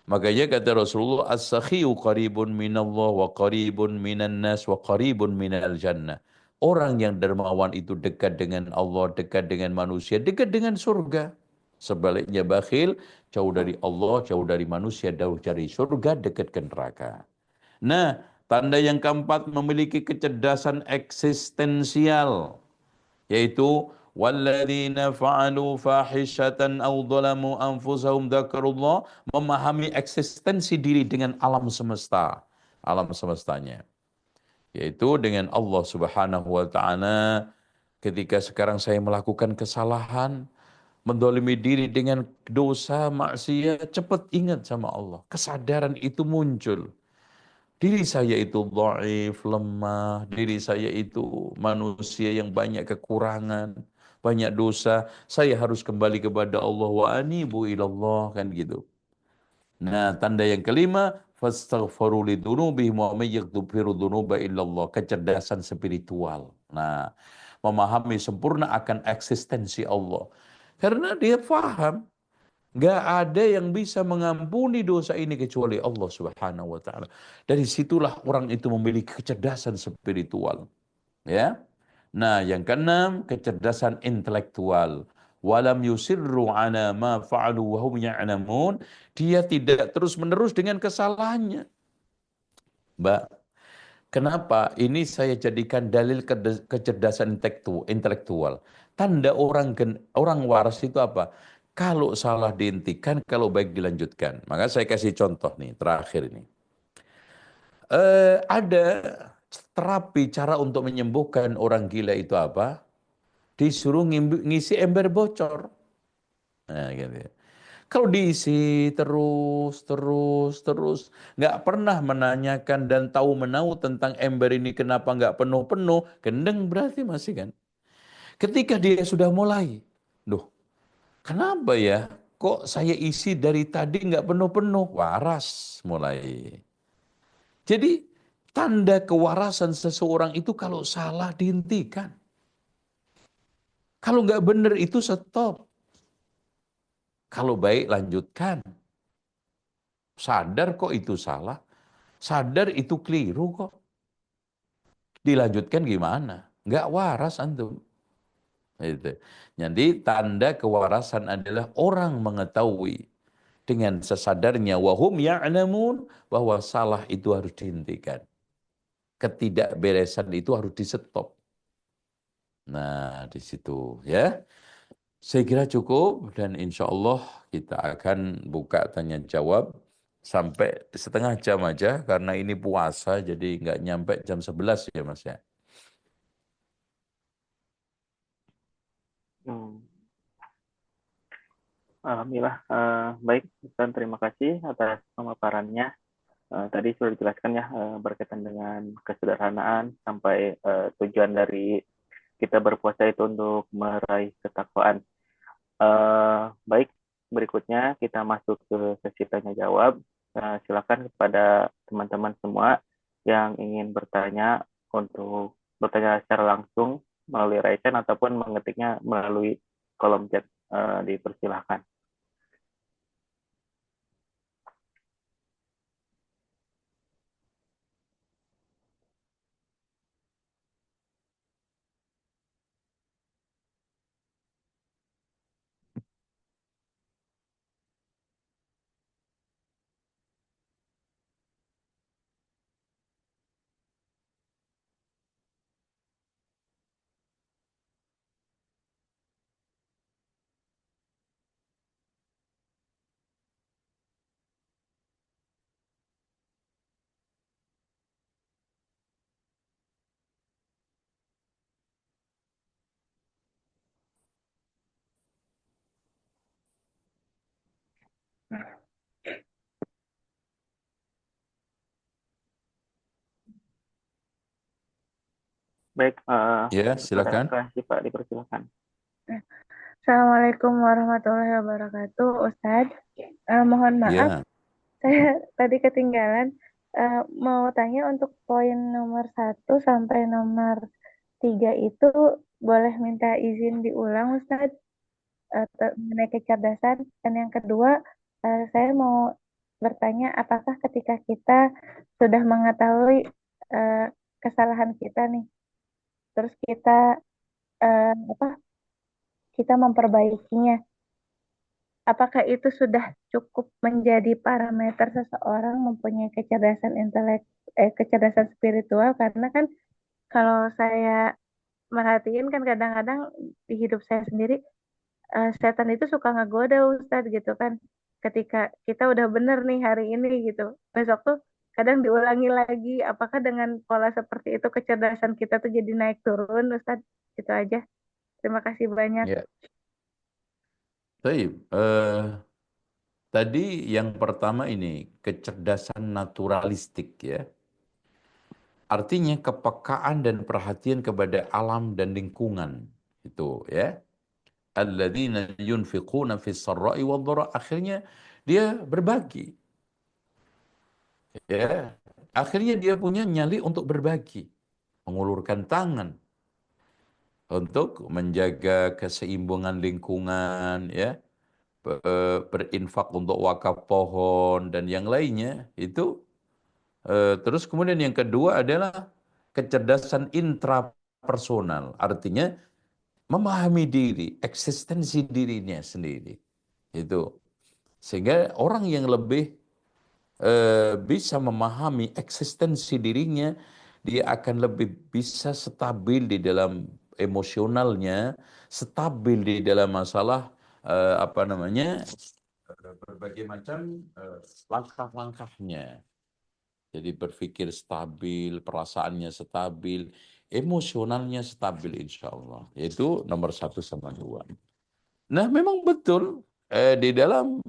Speaker 1: Makanya kata Rasulullah, as-sakhiyu qaribun minallah wa qaribun minan nas wa qaribun minal jannah. Orang yang dermawan itu dekat dengan Allah, dekat dengan manusia, dekat dengan surga. Sebaliknya bakhil, jauh dari Allah, jauh dari manusia, jauh dari surga, dekat ke neraka. Nah, tanda yang keempat memiliki kecerdasan eksistensial, yaitu walladzina fa'alu fahishatan aw dhalamu anfusahum dzakarullah, memahami eksistensi diri dengan alam semesta, alam semestanya, yaitu dengan Allah Subhanahu wa taala. Ketika sekarang saya melakukan kesalahan, mendolimi diri dengan dosa, maksiat, cepat ingat sama Allah. Kesadaran itu muncul. Diri saya itu dhaif, lemah, diri saya itu manusia yang banyak kekurangan, banyak dosa. Saya harus kembali kepada Allah, wa anibu ilallah, kan gitu. Nah, tanda yang kelima, fastaghfiru lidunubihim wa may yaghfiru dzunuba illallah, kecerdasan spiritual. Nah, memahami sempurna akan eksistensi Allah. Karena dia paham, nggak ada yang bisa mengampuni dosa ini kecuali Allah Subhanahu wa taala. Dari situlah orang itu memiliki kecerdasan spiritual, ya. Nah, yang keenam, kecerdasan intelektual. Walam yusirru ala ma fa'alu wa hum ya'lamun. Dia tidak terus-menerus dengan kesalahannya. Mbak, kenapa ini saya jadikan dalil kecerdasan intelektual? Tanda orang waras itu apa? Kalau salah dihentikan, kalau baik dilanjutkan. Maka saya kasih contoh nih, terakhir ini. Ada terapi cara untuk menyembuhkan orang gila itu apa? Disuruh ngisi ember bocor. Nah, gitu ya. Kalau diisi terus, nggak pernah menanyakan dan tahu menahu tentang ember ini kenapa nggak penuh-penuh, gendeng berarti masih kan. Ketika dia sudah mulai, duh, kenapa ya? Kok saya isi dari tadi nggak penuh-penuh? Waras mulai. Jadi tanda kewarasan seseorang itu kalau salah dihentikan. Kalau nggak benar itu stop. Kalau baik lanjutkan. Sadar kok itu salah. Sadar itu keliru kok. Dilanjutkan gimana? Nggak waras antum. Itu. Jadi tanda kewarasan adalah orang mengetahui dengan sesadarnya wahum ya'lamun bahwa salah itu harus dihentikan. Ketidakberesan itu harus di-stop. Nah, di situ ya. Saya kira cukup dan insya Allah kita akan buka tanya jawab sampai setengah jam aja karena ini puasa jadi nggak nyampe jam 11 ya Mas ya.
Speaker 2: Hmm. Alhamdulillah, baik Ustaz, terima kasih atas pemaparannya. Tadi sudah dijelaskan ya, berkaitan dengan kesederhanaan sampai tujuan dari kita berpuasa itu untuk meraih ketakwaan. Baik, berikutnya kita masuk ke sesi tanya jawab. Silakan kepada teman-teman semua yang ingin bertanya untuk bertanya secara langsung melalui raise hand ataupun mengetiknya melalui kolom chat, dipersilahkan. Baik,
Speaker 1: Ya,
Speaker 2: kepada
Speaker 1: silakan.
Speaker 2: Kak Syifa dipersilahkan.
Speaker 3: Assalamualaikum warahmatullahi wabarakatuh, Ustadz. Mohon maaf,
Speaker 1: Ya,
Speaker 3: saya tadi ketinggalan. Mau tanya untuk poin nomor 1 sampai nomor 3 itu boleh minta izin diulang, Ustadz, mengenai kecerdasan. Dan yang kedua, saya mau bertanya, apakah ketika kita sudah mengetahui eh, kesalahan kita nih, terus kita apa? Kita memperbaikinya. Apakah itu sudah cukup menjadi parameter seseorang mempunyai kecerdasan spiritual? Karena kan kalau saya merhatiin kan kadang-kadang di hidup saya sendiri, setan itu suka ngegoda Ustadz gitu kan. Ketika kita udah bener nih hari ini gitu, besok tuh kadang diulangi lagi. Apakah dengan pola seperti itu kecerdasan kita tuh jadi naik turun, Ustadz? Itu aja. Terima kasih banyak.
Speaker 1: Ya. Baik. Tadi yang pertama ini kecerdasan naturalistik ya. Artinya kepekaan dan perhatian kepada alam dan lingkungan. Itu ya. Alladzina yunfiquna fis sarra'i wad dharra. Akhirnya dia berbagi ya. Akhirnya dia punya nyali untuk berbagi, mengulurkan tangan untuk menjaga keseimbangan lingkungan ya, berinfak untuk wakaf pohon dan yang lainnya itu. Terus kemudian yang kedua adalah kecerdasan intrapersonal, artinya memahami diri, eksistensi dirinya sendiri. Itu. Sehingga orang yang lebih bisa memahami eksistensi dirinya, dia akan lebih bisa stabil di dalam emosionalnya, stabil di dalam masalah apa namanya, berbagai macam langkah-langkahnya. Jadi berpikir stabil, perasaannya stabil, emosionalnya stabil insya Allah. Yaitu nomor 1 sama 2. Nah memang betul di dalam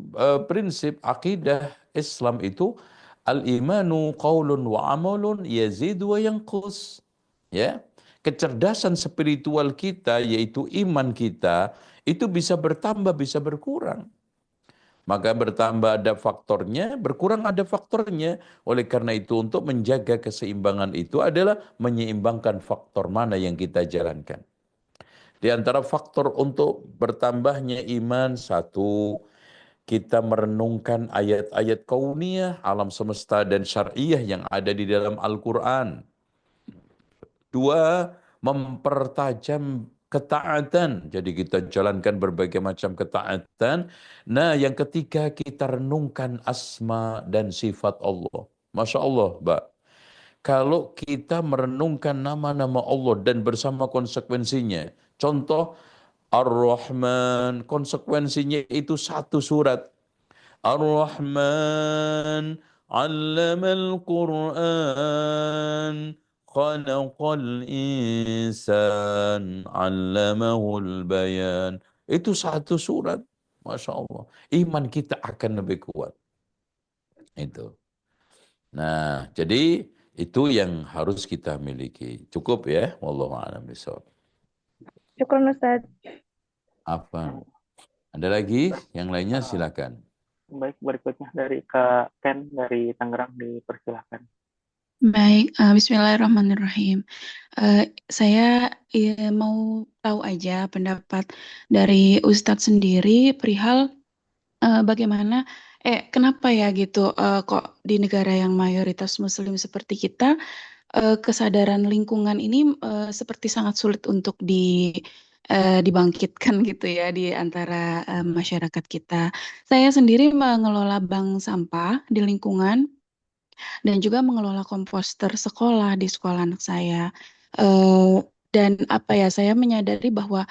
Speaker 1: prinsip akidah Islam itu al-imanu qaulun wa amalun yazidu wa yanqus. Ya, kecerdasan spiritual kita yaitu iman kita itu bisa bertambah, bisa berkurang. Maka bertambah ada faktornya, berkurang ada faktornya. Oleh karena itu untuk menjaga keseimbangan itu adalah menyeimbangkan faktor mana yang kita jalankan. Di antara faktor untuk bertambahnya iman, satu, kita merenungkan ayat-ayat kauniyah, alam semesta dan syariah yang ada di dalam Al-Quran. Dua, mempertajam ketaatan. Jadi kita jalankan berbagai macam ketaatan. Nah, yang ketiga kita renungkan asma dan sifat Allah. Masya Allah, Mbak. Kalau kita merenungkan nama-nama Allah dan bersama konsekuensinya. Contoh, Ar-Rahman, konsekuensinya itu satu surat. Ar-Rahman, 'allamal Qur'an, khalaqal insan, 'allamahul bayan. Itu satu surat. Masya Allah. Iman kita akan lebih kuat. Itu. Nah, jadi itu yang harus kita miliki. Cukup ya. Wallahu a'lam bishawab.
Speaker 3: Syukur Ustadz.
Speaker 1: Apa? Ada lagi? Yang lainnya silakan.
Speaker 2: Baik, berikutnya dari Kak Ken dari Tangerang, dipersilahkan.
Speaker 4: Baik, Bismillahirrahmanirrahim. Saya mau tahu aja pendapat dari Ustadz sendiri perihal bagaimana, kenapa ya gitu, kok di negara yang mayoritas Muslim seperti kita, kesadaran lingkungan ini seperti sangat sulit untuk dibangkitkan gitu ya di antara masyarakat kita. Saya sendiri mengelola bank sampah di lingkungan dan juga mengelola komposter sekolah di sekolah anak saya. Eh, dan apa ya, saya menyadari bahwa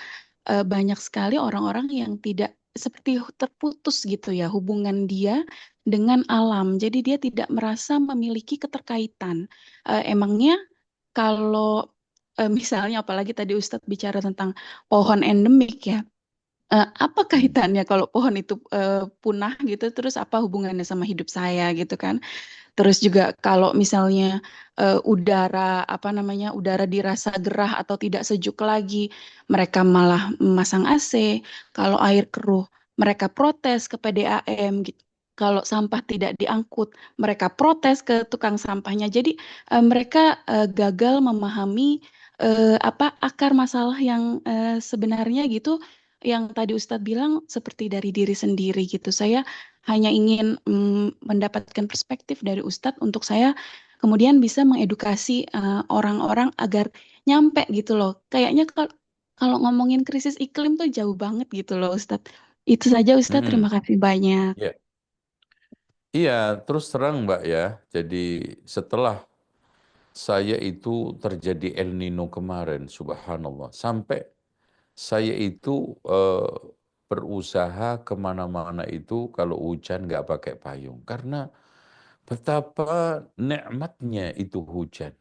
Speaker 4: banyak sekali orang-orang yang tidak seperti terputus gitu ya hubungan dia dengan alam. Jadi dia tidak merasa memiliki keterkaitan. Emangnya kalau misalnya apalagi tadi Ustadz bicara tentang pohon endemik ya. Apa kaitannya kalau pohon itu punah gitu, terus apa hubungannya sama hidup saya gitu kan? Terus juga kalau misalnya udara apa namanya udara dirasa gerah atau tidak sejuk lagi, mereka malah memasang AC. Kalau air keruh, mereka protes ke PDAM gitu. Kalau sampah tidak diangkut, mereka protes ke tukang sampahnya. Jadi mereka gagal memahami apa akar masalah yang sebenarnya gitu. Yang tadi Ustadz bilang seperti dari diri sendiri gitu. Saya hanya ingin mendapatkan perspektif dari Ustadz untuk saya kemudian bisa mengedukasi orang-orang agar nyampe gitu loh. Kayaknya kalau ngomongin krisis iklim tuh jauh banget gitu loh Ustadz. Itu saja Ustadz, terima kasih banyak.
Speaker 1: Ya. Iya, terus terang Mbak ya. Jadi setelah saya itu terjadi El Nino kemarin, subhanallah. Sampai saya itu berusaha kemana-mana itu kalau hujan nggak pakai payung. Karena betapa nikmatnya itu hujan.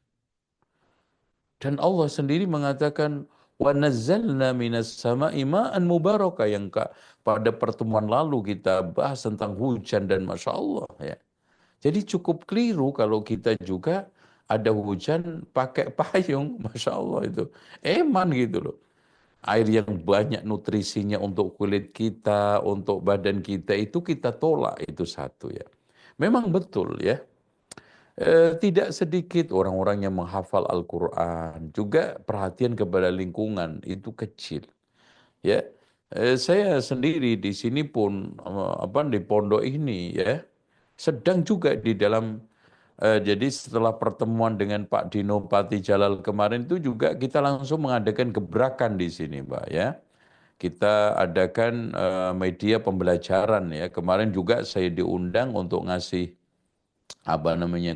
Speaker 1: Dan Allah sendiri mengatakan, wa nazzalna minas sama'i ma'an mubarakah, yang pada pertemuan lalu kita bahas tentang hujan, dan Masya Allah ya. Jadi cukup keliru kalau kita juga ada hujan pakai payung, Masya Allah itu. Eman gitu loh. Air yang banyak nutrisinya untuk kulit kita, untuk badan kita, itu kita tolak, itu satu ya. Memang betul ya, tidak sedikit orang-orang yang menghafal Al-Quran, juga perhatian kepada lingkungan itu kecil. Ya, saya sendiri di sini pun di pondok ini ya, sedang juga di dalam jadi setelah pertemuan dengan Pak Dino Pati Jalal kemarin itu juga kita langsung mengadakan gebrakan di sini, Mbak ya. Kita adakan media pembelajaran ya. Kemarin juga saya diundang untuk ngasih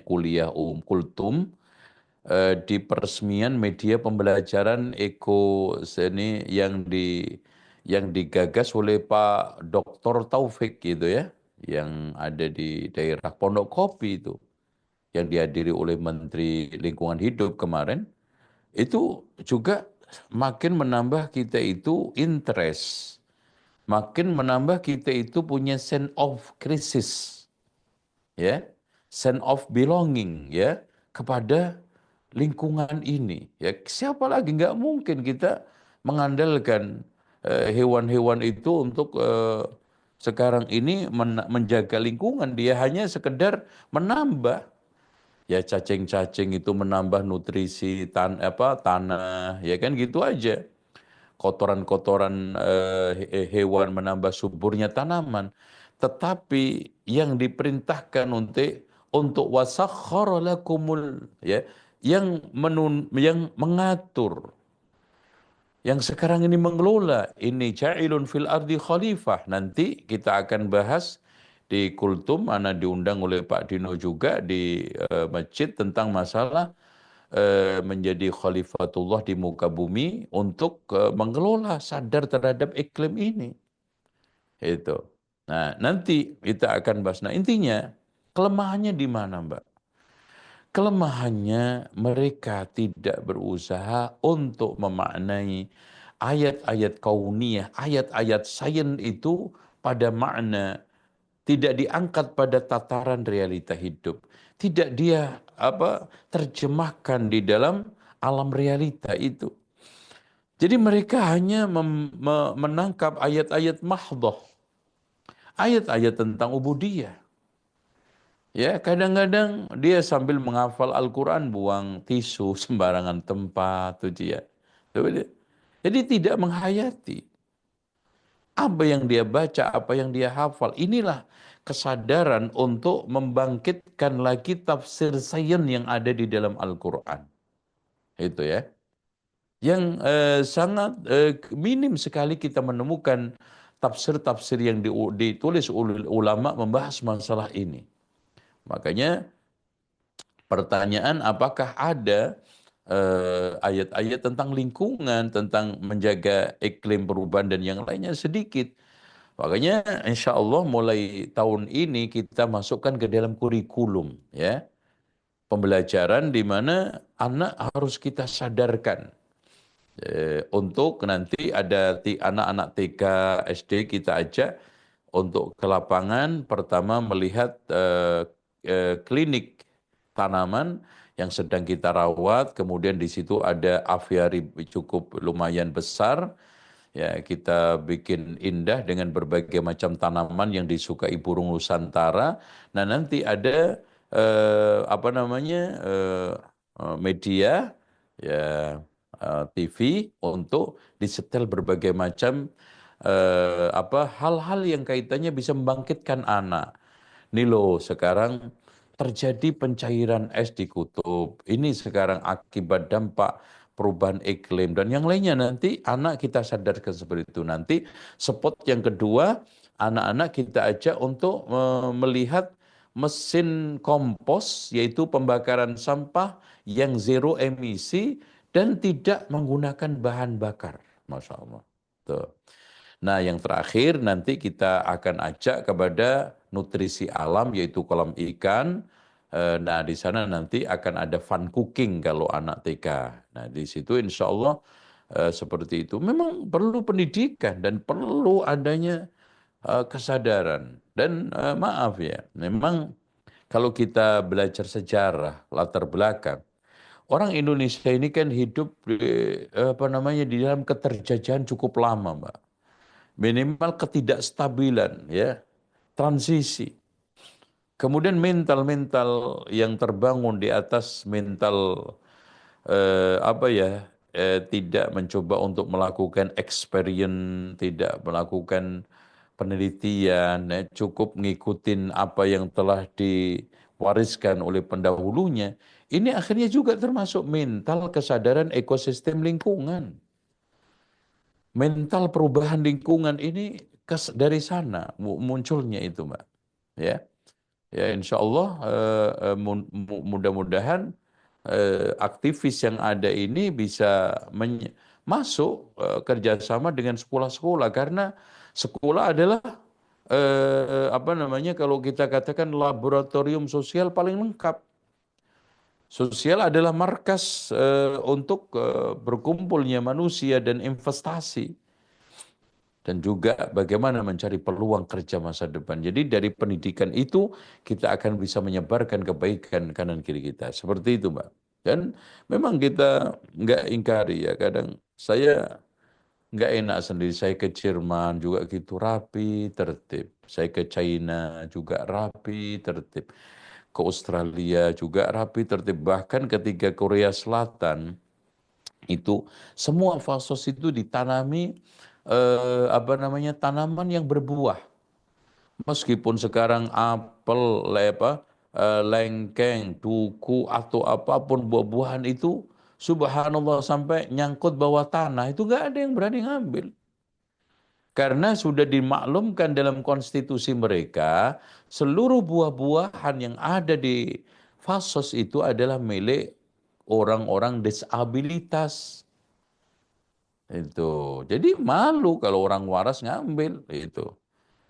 Speaker 1: kuliah kultum di peresmian media pembelajaran Eko Seni yang digagas oleh Pak Dr. Taufik gitu ya, yang ada di daerah Pondok Kopi itu, yang dihadiri oleh Menteri Lingkungan Hidup kemarin. Itu juga makin menambah kita itu interest, makin menambah kita itu punya sense of crisis, ya, sense of belonging ya kepada lingkungan ini. Ya, siapa lagi, nggak mungkin kita mengandalkan hewan-hewan itu untuk sekarang ini menjaga lingkungan. Dia hanya sekedar menambah, ya, cacing-cacing itu menambah nutrisi tanah, ya kan gitu aja. Kotoran-kotoran hewan menambah suburnya tanaman. Tetapi yang diperintahkan untuk wasakhkhara lakumul, ya, yang mengatur, yang sekarang ini mengelola, ini ja'ilun fil ardi khalifah. Nanti kita akan bahas di Kultum, mana diundang oleh Pak Dino juga di masjid, tentang masalah menjadi khalifatullah di muka bumi untuk mengelola, sadar terhadap iklim ini. Itu. Nah, nanti kita akan bahas. Nah, intinya kelemahannya di mana, Mbak? Kelemahannya mereka tidak berusaha untuk memaknai ayat-ayat kauniyah, ayat-ayat sains itu pada makna, tidak diangkat pada tataran realita hidup. Tidak dia terjemahkan di dalam alam realita itu. Jadi mereka hanya menangkap ayat-ayat mahdhah, ayat-ayat tentang ubudiyah. Ya, kadang-kadang dia sambil menghafal Al-Quran buang tisu sembarangan tempat tuh dia. Jadi tidak menghayati apa yang dia baca, apa yang dia hafal. Inilah kesadaran untuk membangkitkan lagi tafsir sains yang ada di dalam Al-Quran. Itu ya. Yang sangat minim sekali kita menemukan tafsir-tafsir yang ditulis oleh ulama membahas masalah ini. Makanya pertanyaan, apakah ada ayat-ayat tentang lingkungan, tentang menjaga iklim, perubahan dan yang lainnya? Sedikit. Makanya insya Allah mulai tahun ini kita masukkan ke dalam kurikulum ya, pembelajaran di mana anak harus kita sadarkan untuk nanti ada anak-anak TK, SD kita ajak untuk ke lapangan, pertama melihat klinik tanaman yang sedang kita rawat, kemudian di situ ada aviari cukup lumayan besar, ya, kita bikin indah dengan berbagai macam tanaman yang disukai burung Nusantara. Nah, nanti ada media ya, TV untuk disetel berbagai macam hal-hal yang kaitannya bisa membangkitkan anak. Nih loh, sekarang terjadi pencairan es di kutub. Ini sekarang akibat dampak perubahan iklim dan yang lainnya. Nanti anak kita sadarkan seperti itu. Nanti spot yang kedua, anak-anak kita ajak untuk melihat mesin kompos, yaitu pembakaran sampah yang zero emisi dan tidak menggunakan bahan bakar. Masya Allah. Tuh. Nah, yang terakhir nanti kita akan ajak kepada nutrisi alam, yaitu kolam ikan, Nah, di sana nanti akan ada fun cooking kalau anak TK. Nah, di situ insya Allah seperti itu. Memang perlu pendidikan dan perlu adanya kesadaran. Dan maaf ya, memang kalau kita belajar sejarah, latar belakang, orang Indonesia ini kan hidup di, apa namanya, di dalam keterjajahan cukup lama, Mbak. Minimal ketidakstabilan, ya, transisi. Kemudian mental-mental yang terbangun di atas mental apa ya, tidak mencoba untuk melakukan experience, tidak melakukan penelitian, cukup ngikutin apa yang telah diwariskan oleh pendahulunya. Ini akhirnya juga termasuk mental kesadaran ekosistem lingkungan. Mental perubahan lingkungan ini dari sana munculnya itu, Mbak. Ya. Ya, insya Allah mudah-mudahan aktivis yang ada ini bisa masuk kerjasama dengan sekolah-sekolah, karena sekolah adalah apa namanya, kalau kita katakan laboratorium sosial paling lengkap. Sosial adalah markas untuk berkumpulnya manusia dan investasi, dan juga bagaimana mencari peluang kerja masa depan. Jadi dari pendidikan itu kita akan bisa menyebarkan kebaikan kanan kiri kita. Seperti itu, Mbak. Dan memang kita nggak ingkari ya, kadang saya nggak enak sendiri. Saya ke Jerman juga gitu, rapi, tertib. Saya ke China juga rapi, tertib. Ke Australia juga rapi, tertib. Bahkan ketika Korea Selatan, itu semua fasos itu ditanami apa namanya, tanaman yang berbuah. Meskipun sekarang apel, lengkeng, duku atau apapun buah-buahan itu, subhanallah, sampai nyangkut bawah tanah itu nggak ada yang berani ngambil. Karena sudah dimaklumkan dalam konstitusi mereka, seluruh buah-buahan yang ada di fasos itu adalah milik orang-orang disabilitas. Itu. Jadi malu kalau orang waras ngambil itu.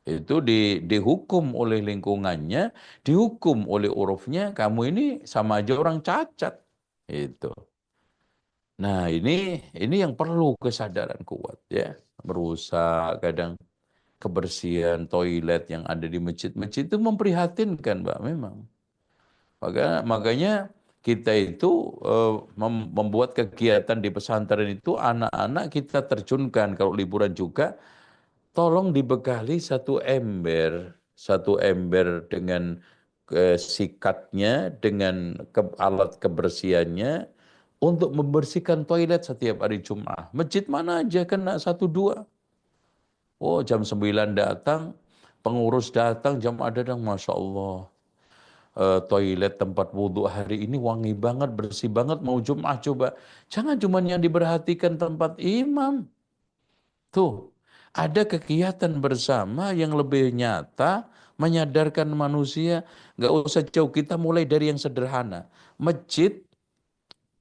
Speaker 1: Itu dihukum oleh lingkungannya, dihukum oleh urufnya, kamu ini sama aja orang cacat. Itu. Nah, ini yang perlu kesadaran kuat ya. Merusak kadang kebersihan toilet yang ada di masjid-masjid itu memprihatinkan, Mbak, memang. Makanya kita itu membuat kegiatan di pesantren itu, anak-anak kita terjunkan kalau liburan juga, tolong dibekali satu ember dengan sikatnya, dengan alat kebersihannya untuk membersihkan toilet setiap hari Jumat. Masjid mana aja kena satu dua. Oh, jam 9 datang, pengurus datang, jam datang, Masya Allah. Toilet tempat wudhu hari ini wangi banget, bersih banget, mau Jumat coba. Jangan cuma yang diperhatikan tempat imam. Tuh, ada kegiatan bersama yang lebih nyata, menyadarkan manusia. Nggak usah jauh, kita mulai dari yang sederhana. Masjid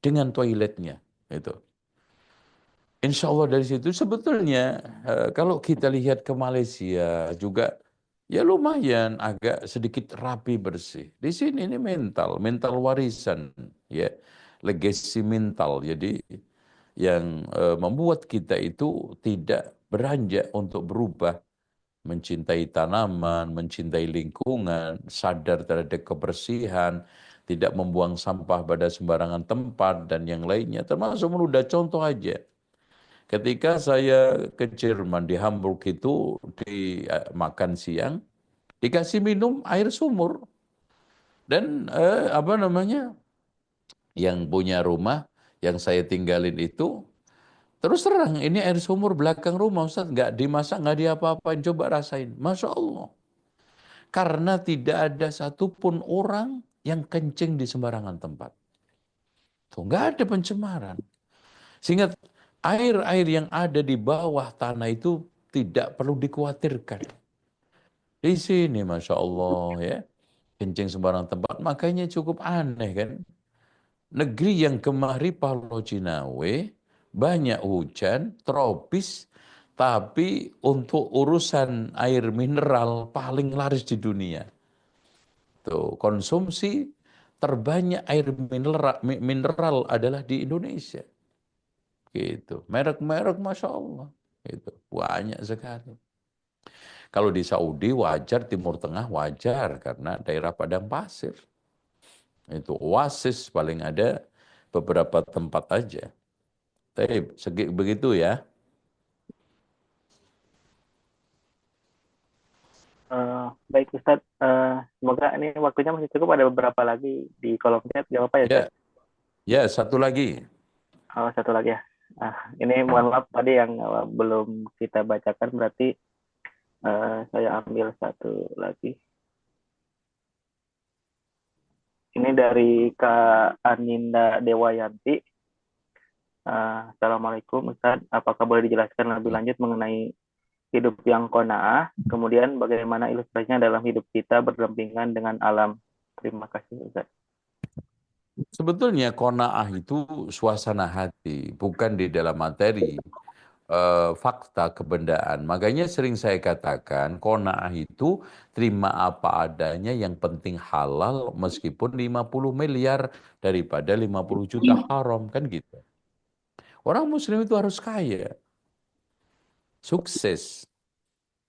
Speaker 1: dengan toiletnya. Itu. Insya Allah dari situ sebetulnya kalau kita lihat ke Malaysia juga, ya lumayan agak sedikit rapi bersih. Di sini ini mental warisan, ya, legacy mental. Jadi yang membuat kita itu tidak beranjak untuk berubah, mencintai tanaman, mencintai lingkungan, sadar terhadap kebersihan, tidak membuang sampah pada sembarangan tempat dan yang lainnya. Termasuk meludah, contoh aja. Ketika saya ke Jerman di Hamburg itu, di makan siang dikasih minum air sumur, dan apa namanya, yang punya rumah yang saya tinggalin itu terus terang, ini air sumur belakang rumah Ustaz, nggak dimasak, nggak diapa-apain, coba rasain, Masya Allah. Karena tidak ada satupun orang yang kencing di sembarangan tempat, tuh nggak ada pencemaran. Sehingga air-air yang ada di bawah tanah itu tidak perlu dikhawatirkan. Di sini Masya Allah ya, kencing sembarang tempat. Makanya cukup aneh kan. Negeri yang kemari Pulau Cinawe, banyak hujan, tropis, tapi untuk urusan air mineral paling laris di dunia. Tuh, konsumsi terbanyak air mineral adalah di Indonesia. Gitu. Merek-merek Masya Allah. Gitu. Banyak sekali. Kalau di Saudi wajar, Timur Tengah wajar karena daerah padang pasir. Itu oasis paling ada beberapa tempat aja. Tapi begitu ya.
Speaker 2: Baik Ustadz, semoga ini waktunya masih cukup, ada beberapa lagi di kolom chat, gak apa-apa ya
Speaker 1: Ya,
Speaker 2: Ustadz?
Speaker 1: ya satu lagi.
Speaker 2: Oh, satu lagi ya. Ini mohon maaf tadi yang belum kita bacakan, berarti saya ambil satu lagi. Ini dari Kak Aninda Dewayanti. Assalamualaikum Ustadz, apakah boleh dijelaskan lebih lanjut mengenai hidup yang qanaah, kemudian bagaimana ilustrasinya dalam hidup kita berdampingan dengan alam. Terima kasih Ustaz.
Speaker 1: Sebetulnya qanaah itu suasana hati, bukan di dalam materi, fakta kebendaan. Makanya sering saya katakan qanaah itu terima apa adanya, yang penting halal meskipun 50 miliar daripada 50 juta haram, kan gitu. Orang muslim itu harus kaya, sukses,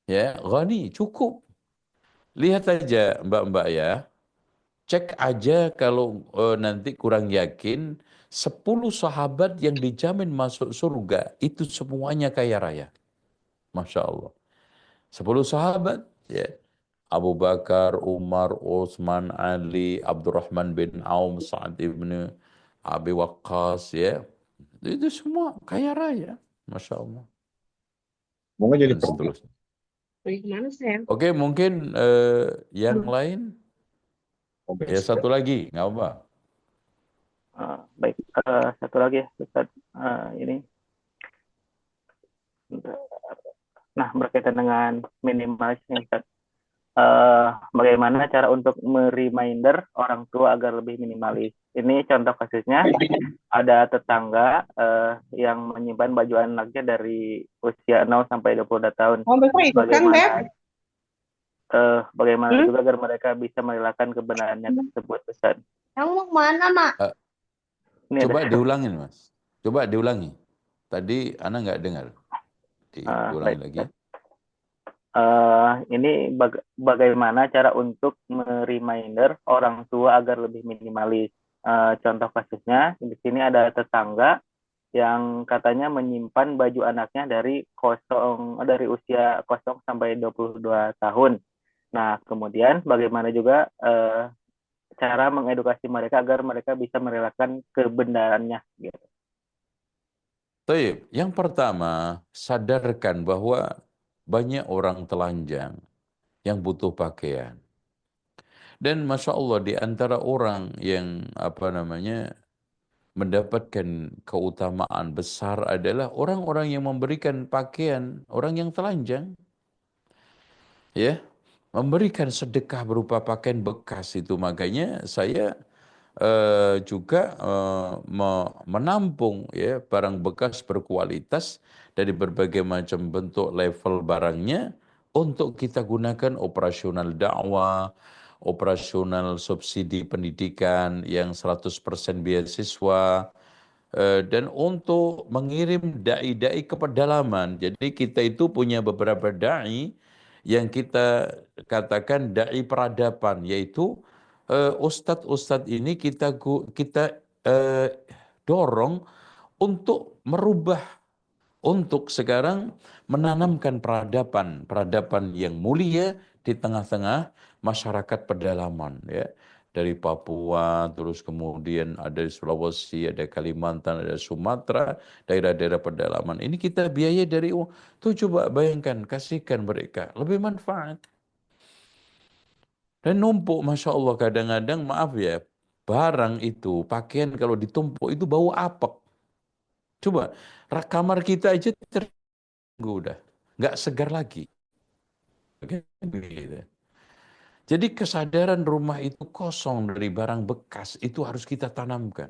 Speaker 1: ya, ghani, cukup. Lihat aja mbak-mbak ya, cek aja kalau nanti kurang yakin, 10 sahabat yang dijamin masuk surga, itu semuanya kaya raya. Masya Allah. 10 sahabat, ya. Abu Bakar, Umar, Utsman, Ali, Abdurrahman bin Auf, Sa'ad ibn Abi Waqqas, ya. Itu semua kaya raya. Masya Allah.
Speaker 5: Mau jadi
Speaker 1: Dan
Speaker 5: pergi.
Speaker 1: seterusnya. Oke, mungkin yang lain. Ya, satu lagi, nggak apa.
Speaker 2: Baik, satu lagi ya Ustaz. Ini, nah berkaitan dengan minimalis nih Ustaz. Bagaimana cara untuk mereminder orang tua agar lebih minimalis? Ini contoh kasusnya, ada tetangga yang menyimpan baju anaknya dari usia 0 sampai 22 tahun. Bagaimana juga agar mereka bisa merelakan kebenarannya tersebut, Ustaz?
Speaker 6: Kamu mau kemana, Mak?
Speaker 1: Coba diulangin, Mas. Coba diulangi. Tadi Ana nggak dengar. Diulangi lagi.
Speaker 2: Ini bagaimana cara untuk mereminder orang tua agar lebih minimalis. Contoh kasusnya, di sini ada tetangga yang katanya menyimpan baju anaknya dari usia 0 sampai 22 tahun. Nah, kemudian bagaimana juga cara mengedukasi mereka agar mereka bisa merelakan kebenarannya. Gitu.
Speaker 1: Taib. Yang pertama, sadarkan bahwa banyak orang telanjang yang butuh pakaian. Dan Masya Allah, di antara orang yang mendapatkan keutamaan besar adalah orang-orang yang memberikan pakaian orang yang telanjang. Ya, memberikan sedekah berupa pakaian bekas itu. Makanya saya juga menampung, ya, barang bekas berkualitas dari berbagai macam bentuk level barangnya untuk kita gunakan operasional dakwah, operasional subsidi pendidikan yang 100% beasiswa, dan untuk mengirim dai-dai ke pedalaman. Jadi kita itu punya beberapa dai yang kita katakan dai peradaban, yaitu ustadz-ustadz ini kita dorong untuk merubah, untuk sekarang menanamkan peradaban yang mulia di tengah-tengah masyarakat pedalaman, ya. Dari Papua, terus kemudian ada di Sulawesi, ada Kalimantan, ada Sumatera, daerah-daerah pedalaman. Ini kita biaya dari uang. Tuh coba bayangkan, kasihkan mereka, lebih manfaat. Dan numpuk, Masya Allah, kadang-kadang, maaf ya, barang itu, pakaian kalau ditumpuk itu bau apek. Coba, kamar kita aja udah nggak segar lagi. Gitu. Jadi kesadaran rumah itu kosong dari barang bekas itu harus kita tanamkan.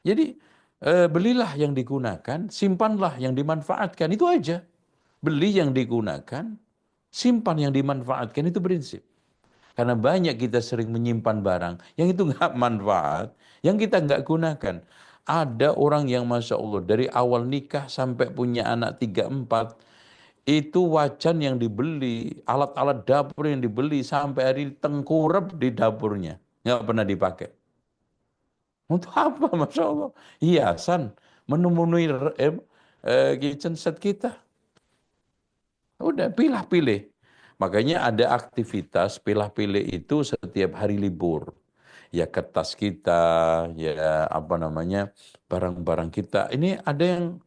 Speaker 1: Jadi belilah yang digunakan, simpanlah yang dimanfaatkan, itu aja. Beli yang digunakan, simpan yang dimanfaatkan, itu prinsip. Karena banyak kita sering menyimpan barang yang itu nggak manfaat, yang kita nggak gunakan. Ada orang yang Masya Allah dari awal nikah sampai punya anak 3 4, itu wajan yang dibeli, alat-alat dapur yang dibeli sampai hari tengkurap di dapurnya. Nggak pernah dipakai. Untuk apa Masya Allah? Hiasan, memenuhi kitchen set kita. Udah pilih-pilih. Makanya ada aktivitas pilih-pilih itu setiap hari libur. Ya kertas kita, ya apa namanya, barang-barang kita. Ini ada yang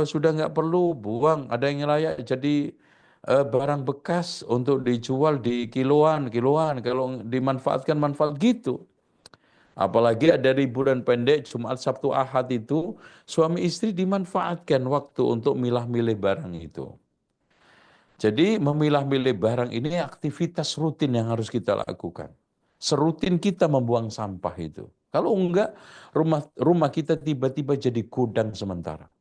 Speaker 1: sudah nggak perlu buang, ada yang layak jadi barang bekas untuk dijual di kiloan, kalau dimanfaatkan manfaat gitu. Apalagi ada liburan pendek Jumat, Sabtu, Ahad itu suami istri dimanfaatkan waktu untuk milah-milih barang itu. Jadi memilah-milih barang ini aktivitas rutin yang harus kita lakukan. Serutin kita membuang sampah itu. Kalau enggak, rumah kita tiba-tiba jadi gudang sementara.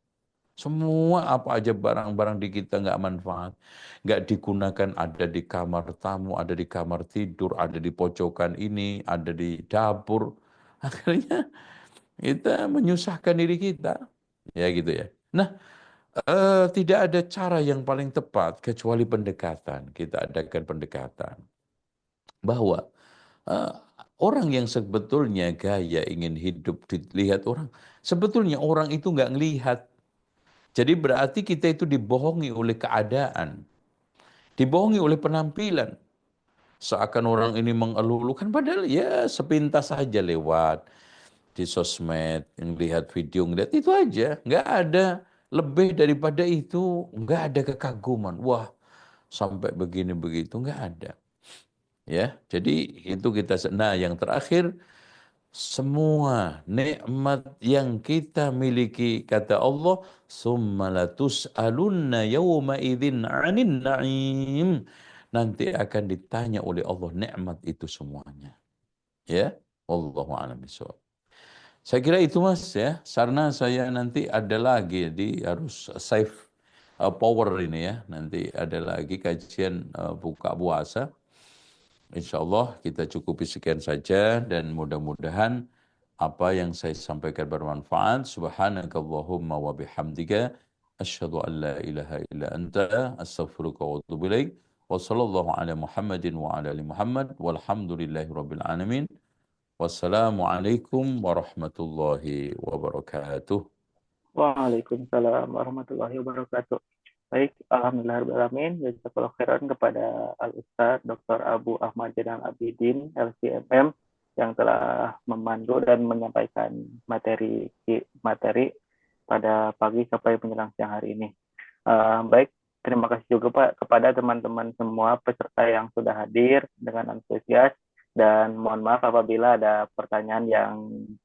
Speaker 1: Semua apa aja barang-barang di kita nggak manfaat, nggak digunakan, ada di kamar tamu, ada di kamar tidur, ada di pojokan ini, ada di dapur. Akhirnya kita menyusahkan diri kita. Ya gitu ya. Nah, tidak ada cara yang paling tepat kecuali pendekatan. Kita adakan pendekatan bahwa eh, orang yang sebetulnya gaya ingin hidup dilihat orang, sebetulnya orang itu nggak ngelihat. Jadi berarti kita itu dibohongi oleh keadaan, dibohongi oleh penampilan. Seakan orang ini mengeluh-elukan, padahal ya sepintas saja lewat di sosmed, yang lihat video, ngeliat itu aja, nggak ada lebih daripada itu, nggak ada kekaguman. Wah, sampai begini begitu nggak ada. Ya, jadi itu kita. Nah, yang terakhir, semua nikmat yang kita miliki, kata Allah, summa latus'alunna yawma idzin 'anin na'im. Nanti akan ditanya oleh Allah nikmat itu semuanya. Ya, wallahu a'lam bishawab. Saya kira itu Mas ya, karena saya nanti ada lagi, harus save power ini ya. Nanti ada lagi kajian buka puasa. Insya Allah kita cukupi sekian saja dan mudah-mudahan apa yang saya sampaikan bermanfaat. Subhanakallahumma wa bihamdika asyhadu an la ilaha illa anta astaghfiruka wa atubu ilaik. Wa sallallahu ala Muhammadin wa ala ali Muhammad walhamdulillahi rabbil alamin. Wassalamualaikum warahmatullahi wabarakatuh.
Speaker 2: Waalaikumsalam warahmatullahi wabarakatuh. Baik, alhamdulillahirobbilalamin. Jazakallahu khairan kepada Al Ustaz Dr. Abu Ahmad Zainal Abidin LCMM yang telah memandu dan menyampaikan materi pada pagi sampai menjelang siang hari ini. Baik, terima kasih juga Pak kepada teman-teman semua peserta yang sudah hadir dengan antusias, dan mohon maaf apabila ada pertanyaan yang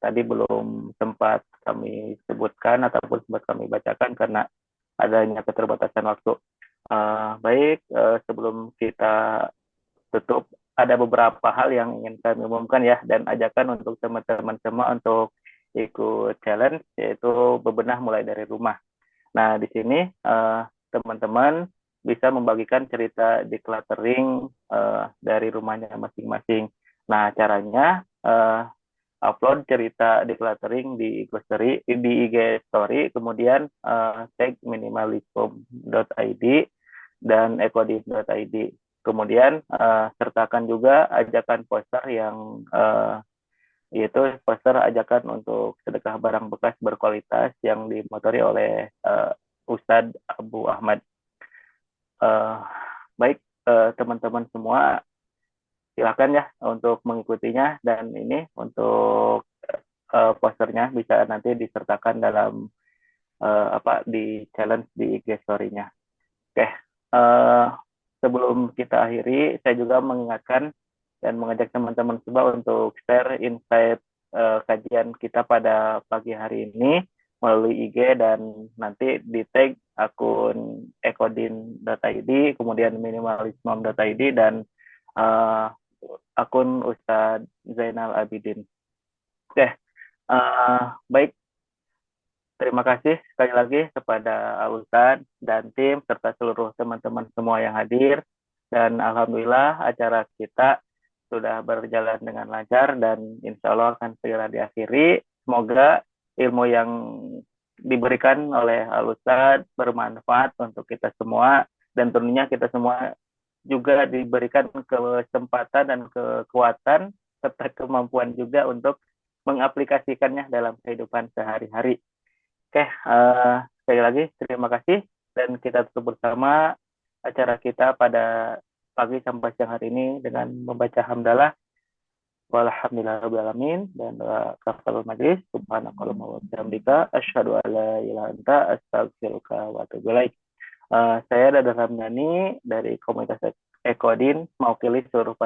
Speaker 2: tadi belum sempat kami sebutkan ataupun sempat kami bacakan karena adanya keterbatasan waktu. Baik, sebelum kita tutup, ada beberapa hal yang ingin kami umumkan ya, dan ajakan untuk teman-teman semua untuk ikut challenge, yaitu bebenah mulai dari rumah. Nah, di sini teman-teman bisa membagikan cerita decluttering dari rumahnya masing-masing. Nah, caranya upload cerita decluttering di IG story, kemudian tag minimalism.id dan ecodim.id. Kemudian sertakan juga ajakan poster yang yaitu poster ajakan untuk sedekah barang bekas berkualitas yang dimotori oleh Ustadz Abu Ahmad. Baik, teman-teman semua, silakan ya untuk mengikutinya, dan ini untuk posternya bisa nanti disertakan dalam di challenge di IG story-nya. Oke, sebelum kita akhiri, saya juga mengingatkan dan mengajak teman-teman semua untuk share insight kajian kita pada pagi hari ini melalui IG, dan nanti di tag akun ekodin.id, kemudian minimalism.id, dan akun Ustadz Zainal Abidin. Oke, baik. Terima kasih sekali lagi kepada Ustadz dan tim serta seluruh teman-teman semua yang hadir. Dan alhamdulillah acara kita sudah berjalan dengan lancar dan insya Allah akan segera diakhiri. Semoga ilmu yang diberikan oleh Al-Ustadz bermanfaat untuk kita semua dan tentunya kita semua juga diberikan kesempatan dan kekuatan serta kemampuan juga untuk mengaplikasikannya dalam kehidupan sehari-hari. Oke, sekali lagi terima kasih dan kita tutup bersama acara kita pada pagi sampai siang hari ini dengan membaca hamdalah walhamdulillahirabbil dan kafaratul majlis subhanakallahumma wa bihamdika asyhadu an la ilaha illa anta astaghfiruka wa atubu ilaik. Saya Dadan Ramdhani dari komunitas Ekodin mewakili seluruh